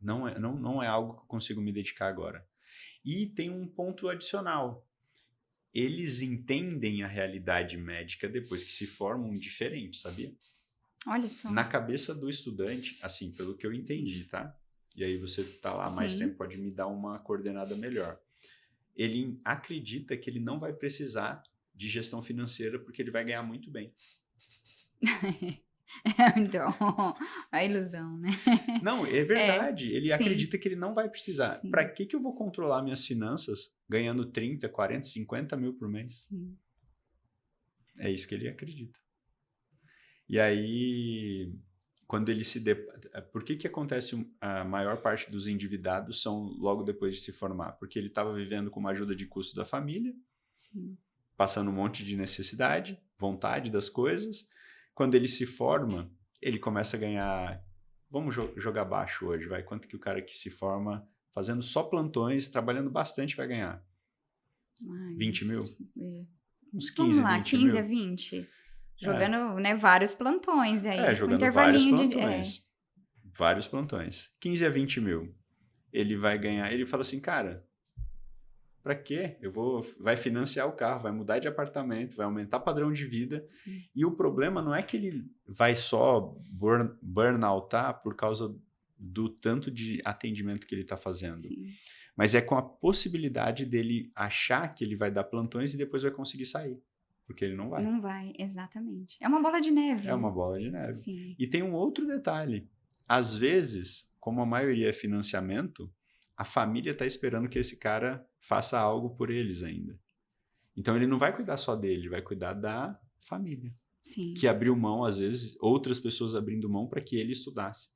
não é algo que eu consigo me dedicar agora. E tem um ponto adicional. Eles entendem a realidade médica depois que se formam diferente, sabia? Olha só. Na cabeça do estudante, assim, pelo que eu entendi, tá? E aí você tá lá há mais tempo, pode me dar uma coordenada melhor. Ele acredita que ele não vai precisar de gestão financeira porque ele vai ganhar muito bem. Então, a ilusão, né? Não, é verdade. Ele acredita que ele não vai precisar. Sim. Para que eu vou controlar minhas finanças ganhando 30, 40, 50 mil por mês? Sim. É isso que ele acredita. E aí, quando ele se... Por que acontece a maior parte dos endividados são logo depois de se formar? Porque ele estava vivendo com uma ajuda de custo da família, passando um monte de necessidade, vontade das coisas. Quando ele se forma, ele começa a ganhar... Vamos jogar baixo hoje, vai. Quanto que o cara que se forma fazendo só plantões, trabalhando bastante, vai ganhar? 20 mil? Uns 15, vamos lá, 20 15 mil. a 20. Jogando vários plantões aí. Jogando vários plantões. Vários plantões. 15 a 20 mil. Ele vai ganhar... Ele fala assim, cara... Para quê? Vai financiar o carro, vai mudar de apartamento, vai aumentar o padrão de vida. Sim. E o problema não é que ele vai só burnoutar por causa do tanto de atendimento que ele está fazendo. Sim. Mas é com a possibilidade dele achar que ele vai dar plantões e depois vai conseguir sair. Porque ele não vai. Não vai, exatamente. É uma bola de neve. É uma bola de neve. Sim. E tem um outro detalhe. Às vezes, como a maioria é financiamento, a família está esperando que esse cara faça algo por eles ainda. Então, ele não vai cuidar só dele, vai cuidar da família. Sim. Que abriu mão, às vezes, outras pessoas abrindo mão para que ele estudasse.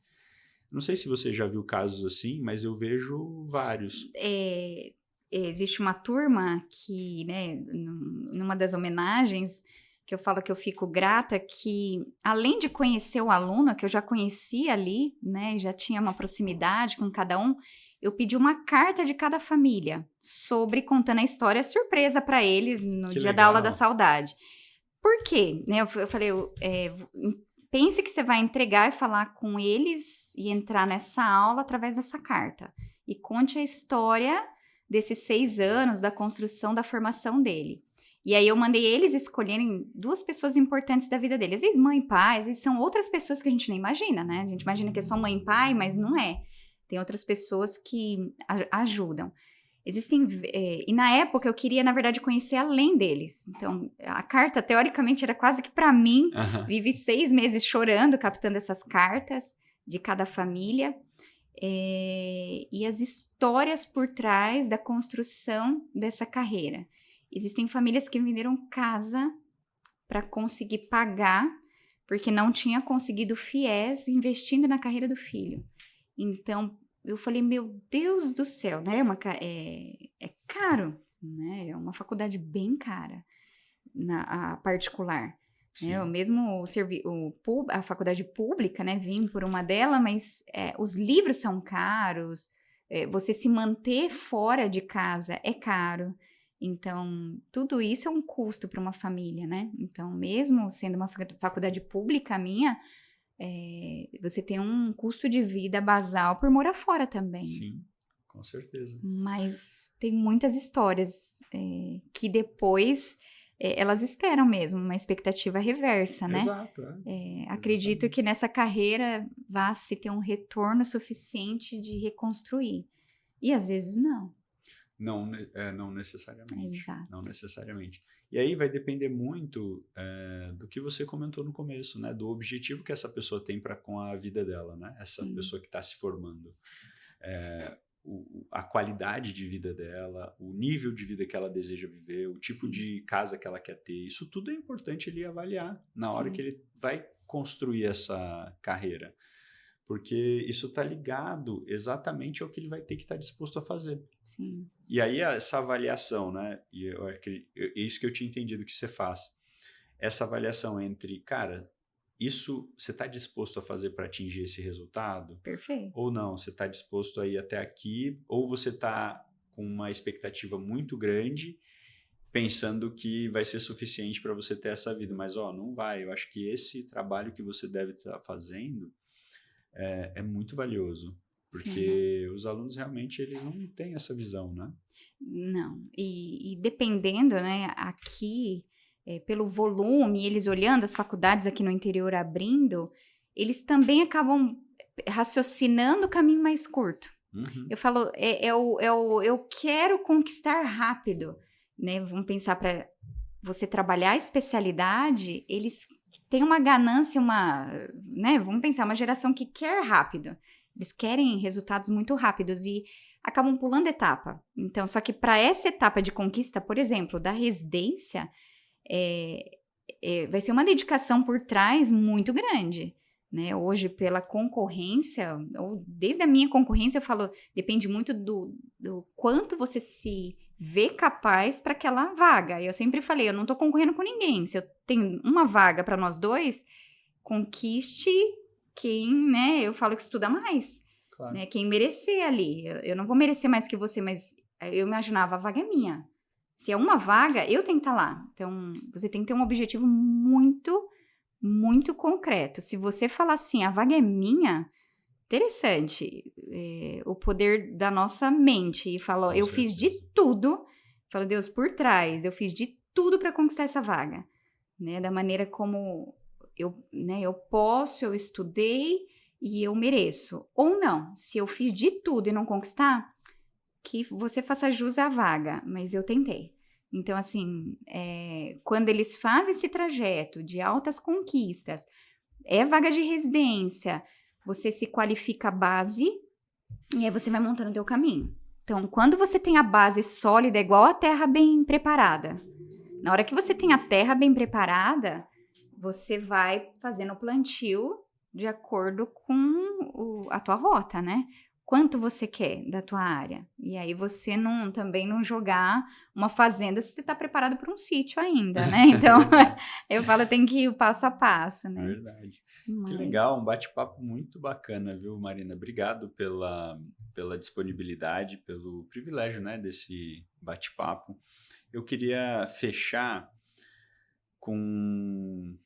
Não sei se você já viu casos assim, mas eu vejo vários. Existe uma turma que, né, numa das homenagens, que eu falo que eu fico grata, que além de conhecer o aluno, que eu já conhecia ali, né, já tinha uma proximidade com cada um, eu pedi uma carta de cada família, contando a história surpresa para eles no dia da aula da saudade. Por quê? Né, eu falei, pense que você vai entregar e falar com eles e entrar nessa aula através dessa carta. E conte a história desses 6 anos, da construção, da formação dele. E aí eu mandei eles escolherem 2 pessoas importantes da vida deles. Às vezes mãe e pai, às vezes são outras pessoas que a gente nem imagina, né? A gente imagina que é só mãe e pai, mas não é. Tem outras pessoas que ajudam. E na época eu queria, na verdade, conhecer além deles. Então, a carta, teoricamente, era quase que para mim. Vivi 6 meses chorando, captando essas cartas de cada família. E as histórias por trás da construção dessa carreira. Existem famílias que venderam casa para conseguir pagar, porque não tinha conseguido FIES investindo na carreira do filho. Então, eu falei, meu Deus do céu, né? É caro, né? É uma faculdade bem cara, a particular. Né? Mesmo a faculdade pública, né? Vim por uma delas, mas os livros são caros, você se manter fora de casa é caro. Então, tudo isso é um custo para uma família, né? Então, mesmo sendo uma faculdade pública minha, você tem um custo de vida basal por morar fora também. Sim, com certeza. Mas tem muitas histórias que depois elas esperam mesmo uma expectativa reversa, né? Exato. Acredito que nessa carreira vá se ter um retorno suficiente de reconstruir. E às vezes não. Não necessariamente. Exato. Não necessariamente. E aí vai depender muito do que você comentou no começo, né? Do objetivo que essa pessoa tem com a vida dela, né? Essa pessoa que está se formando. A qualidade de vida dela, o nível de vida que ela deseja viver, o tipo de casa que ela quer ter. Isso tudo é importante ele avaliar na hora que ele vai construir essa carreira. Porque isso está ligado exatamente ao que ele vai ter que estar disposto a fazer. Sim. E aí essa avaliação, né? E é isso que eu tinha entendido que você faz. Essa avaliação entre, cara, isso você está disposto a fazer para atingir esse resultado? Perfeito. Ou não, você está disposto a ir até aqui, ou você está com uma expectativa muito grande, pensando que vai ser suficiente para você ter essa vida. Mas, não vai. Eu acho que esse trabalho que você deve estar fazendo é muito valioso, porque os alunos realmente eles não têm essa visão, né? Não, e dependendo, né, aqui, pelo volume, eles olhando as faculdades aqui no interior abrindo, eles também acabam raciocinando o caminho mais curto. Uhum. Eu falo, eu quero conquistar rápido, né? Vamos pensar para você trabalhar a especialidade, eles têm uma ganância, né? Vamos pensar, uma geração que quer rápido. Eles querem resultados muito rápidos e acabam pulando etapa. Então, só que para essa etapa de conquista, por exemplo, da residência, vai ser uma dedicação por trás muito grande. Né? Hoje, pela concorrência, ou desde a minha concorrência, eu falo, depende muito do quanto você se vê capaz para aquela vaga. Eu sempre falei, eu não estou concorrendo com ninguém. Se eu tenho uma vaga para nós dois, conquiste quem, né? Eu falo que estuda mais. Claro. Né? Quem merecer ali. Eu não vou merecer mais que você, mas eu imaginava, a vaga é minha. Se é uma vaga, eu tenho que estar lá. Então, você tem que ter um objetivo muito, muito concreto. Se você falar assim, a vaga é minha, interessante. O poder da nossa mente. E falou, eu fiz de tudo. Falou, Deus, por trás. Eu fiz de tudo para conquistar essa vaga. Né? Da maneira como eu posso, eu estudei e eu mereço. Ou não, se eu fiz de tudo e não conquistar, que você faça jus à vaga, mas eu tentei. Então, assim, quando eles fazem esse trajeto de altas conquistas, vaga de residência, você se qualifica a base e aí você vai montando o teu caminho. Então, quando você tem a base sólida, é igual a terra bem preparada. Na hora que você tem a terra bem preparada, você vai fazendo o plantio de acordo com a tua rota, né? Quanto você quer da tua área. E aí você também não jogar uma fazenda se você está preparado para um sítio ainda, né? Então, eu falo, tem que ir passo a passo, né? Verdade. Que legal, um bate-papo muito bacana, viu, Marina? Obrigado pela disponibilidade, pelo privilégio, né, desse bate-papo. Eu queria fechar com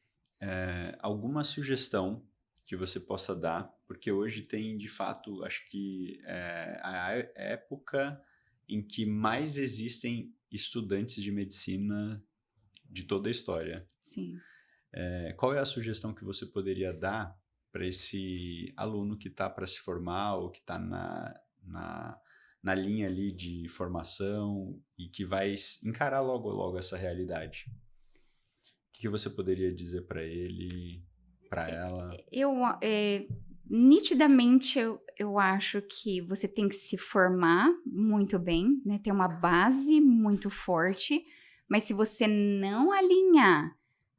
alguma sugestão que você possa dar, porque hoje tem, de fato, acho que a época em que mais existem estudantes de medicina de toda a história. Sim. Qual é a sugestão que você poderia dar para esse aluno que está para se formar ou que está na linha ali de formação e que vai encarar logo essa realidade? O que você poderia dizer para ele, para ela? Nitidamente, eu acho que você tem que se formar muito bem, né? Ter uma base muito forte, Mas se você não alinhar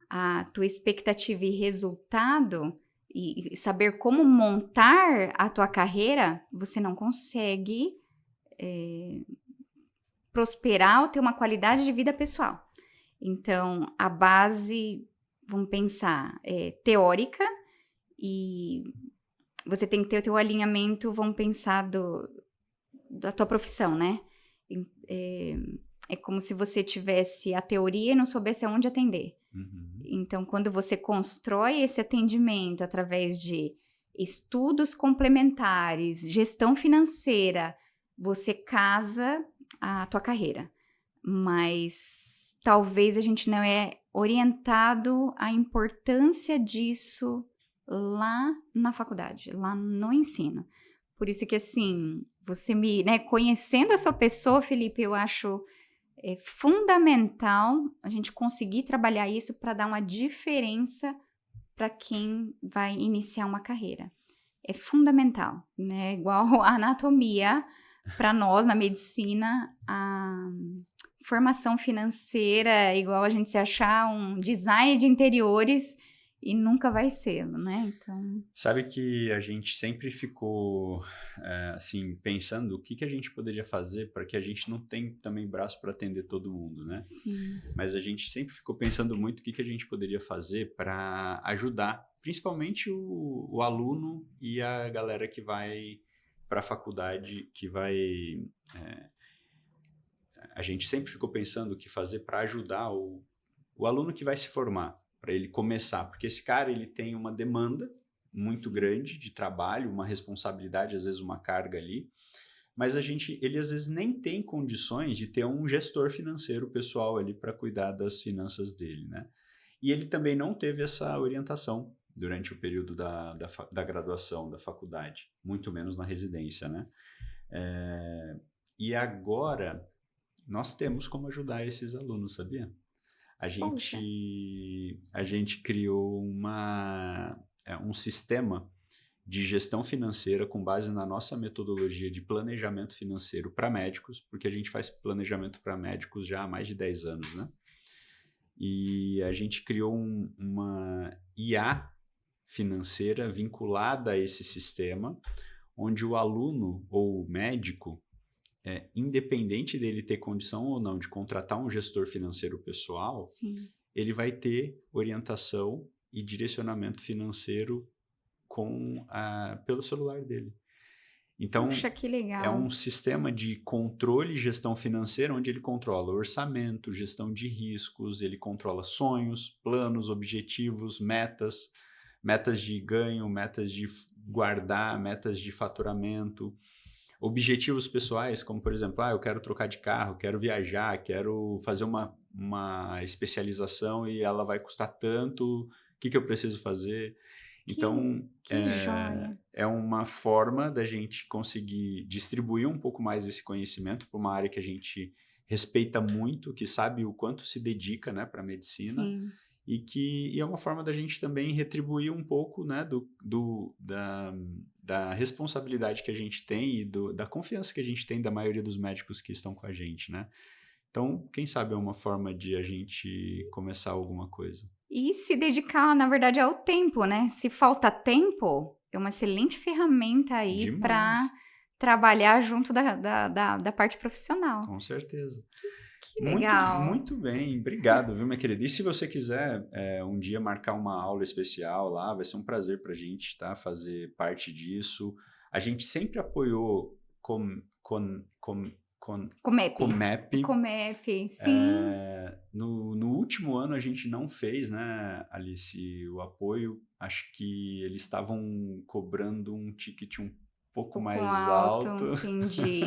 a tua expectativa e resultado e saber como montar a tua carreira, você não consegue prosperar ou ter uma qualidade de vida pessoal. Então, a base, vamos pensar, é teórica e você tem que ter o teu alinhamento, vamos pensar, da tua profissão, né? É como se você tivesse a teoria e não soubesse aonde atender. Uhum. Então, quando você constrói esse atendimento através de estudos complementares, gestão financeira, você casa a tua carreira. Mas talvez a gente não é orientado à importância disso lá na faculdade, lá no ensino. Por isso que, assim, você conhecendo a sua pessoa, Felipe, eu acho fundamental a gente conseguir trabalhar isso para dar uma diferença para quem vai iniciar uma carreira. É fundamental, né? Igual a anatomia, para nós na medicina, a formação financeira, igual a gente se achar um design de interiores e nunca vai ser, né? Então... Sabe que a gente sempre ficou, assim, pensando o que a gente poderia fazer para que a gente não tenha também braço para atender todo mundo, né? Sim. Mas a gente sempre ficou pensando muito o que a gente poderia fazer para ajudar, principalmente o aluno e a galera que vai para a faculdade, que vai... a gente sempre ficou pensando o que fazer para ajudar o aluno que vai se formar, para ele começar, porque esse cara ele tem uma demanda muito grande de trabalho, uma responsabilidade, às vezes uma carga ali, mas ele às vezes nem tem condições de ter um gestor financeiro pessoal ali para cuidar das finanças dele, né? E ele também não teve essa orientação durante o período da graduação, da faculdade, muito menos na residência, né? E agora nós temos como ajudar esses alunos, sabia? A gente criou um sistema de gestão financeira com base na nossa metodologia de planejamento financeiro para médicos, porque a gente faz planejamento para médicos já há mais de 10 anos, né? E a gente criou uma IA financeira vinculada a esse sistema, onde o aluno ou o médico, independente dele ter condição ou não de contratar um gestor financeiro pessoal, Sim. Ele vai ter orientação e direcionamento financeiro pelo celular dele. Então, puxa, que legal. É um sistema de controle e gestão financeira onde ele controla orçamento, gestão de riscos, ele controla sonhos, planos, objetivos, metas de ganho, metas de guardar, metas de faturamento, objetivos pessoais, como por exemplo, eu quero trocar de carro, quero viajar, quero fazer uma especialização e ela vai custar tanto, o que eu preciso fazer? Então, joia. É uma forma da gente conseguir distribuir um pouco mais esse conhecimento para uma área que a gente respeita muito, que sabe o quanto se dedica, né, para a medicina. Sim. E é uma forma da gente também retribuir um pouco, né, da responsabilidade que a gente tem e da confiança que a gente tem da maioria dos médicos que estão com a gente, né? Então, quem sabe é uma forma de a gente começar alguma coisa. E se dedicar, na verdade, ao tempo, né? Se falta tempo, é uma excelente ferramenta aí para trabalhar junto da parte profissional. Com certeza. Que legal. Muito bem, obrigado, viu, minha querida? E se você quiser um dia marcar uma aula especial lá, vai ser um prazer para a gente, tá? Fazer parte disso. A gente sempre apoiou Comep, sim. No último ano a gente não fez, né, Alice, o apoio. Acho que eles estavam cobrando um ticket um pouco mais alto. Entendi.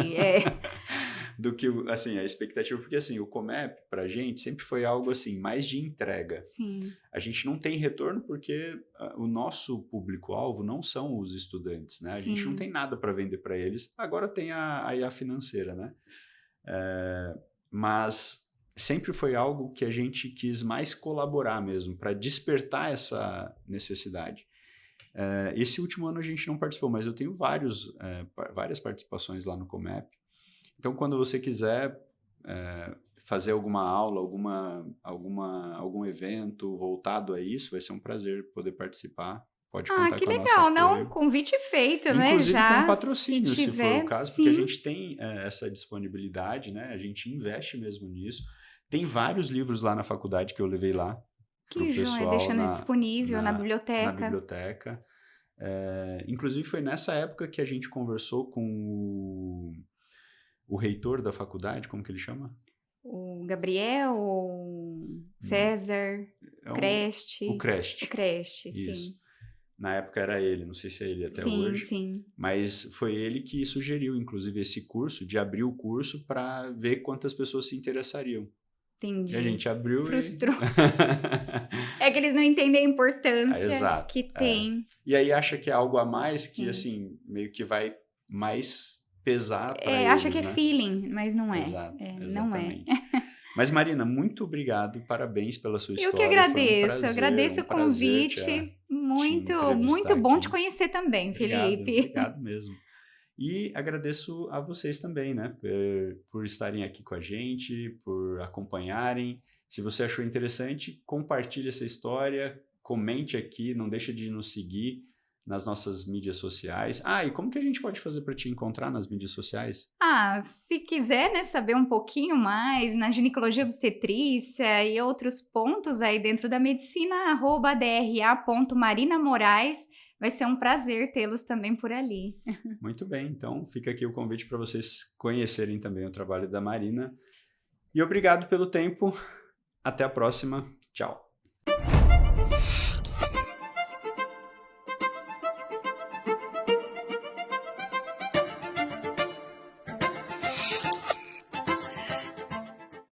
Do que, assim, a expectativa, porque assim, o Comep pra gente sempre foi algo assim, mais de entrega. Sim. A gente não tem retorno porque o nosso público-alvo não são os estudantes, né? A Sim. gente não tem nada para vender para eles. Agora tem a IA financeira, né? Mas sempre foi algo que a gente quis mais colaborar mesmo, para despertar essa necessidade. Esse último ano a gente não participou, mas eu tenho várias participações lá no Comep. Então, quando você quiser, fazer alguma aula, algum evento voltado a isso, vai ser um prazer poder participar. Pode contar Que com a nosso legal. apoio. Não, convite feito, né? Inclusive com Já, patrocínio, se for o caso, porque a sim. gente tem essa disponibilidade, né? A gente investe mesmo nisso. Tem vários livros lá na faculdade que eu levei lá para o Que joia, pessoal deixando disponível na na biblioteca. biblioteca. Inclusive foi nessa época que a gente conversou com o reitor da faculdade, como que ele chama? O Gabriel, o César, Creste. O Creste. O Creste, Isso. sim. Na época era ele, não sei se é ele até sim, hoje. Sim. Mas foi ele que sugeriu, inclusive, esse curso, de abrir o curso para ver quantas pessoas se interessariam. Entendi. E a gente abriu Frustrou. É que eles não entendem a importância que tem. E aí acha que é algo a mais que, assim, meio que vai mais pesar para eles, acha que é feeling, mas não é. Exato, exatamente. Não é. Mas, Marina, muito obrigado, parabéns pela sua história. Eu que agradeço, foi um prazer, agradeço o convite. Muito bom te conhecer também, Felipe. Obrigado mesmo. E agradeço a vocês também, né, por estarem aqui com a gente, por acompanharem. Se você achou interessante, compartilhe essa história, comente aqui, não deixa de nos seguir nas nossas mídias sociais. E como que a gente pode fazer para te encontrar nas mídias sociais? Se quiser, né, saber um pouquinho mais na ginecologia obstetrícia e outros pontos aí dentro da medicina, @dra.marinamorais. Vai ser um prazer tê-los também por ali. Muito bem, então fica aqui o convite para vocês conhecerem também o trabalho da Marina. E obrigado pelo tempo. Até a próxima. Tchau.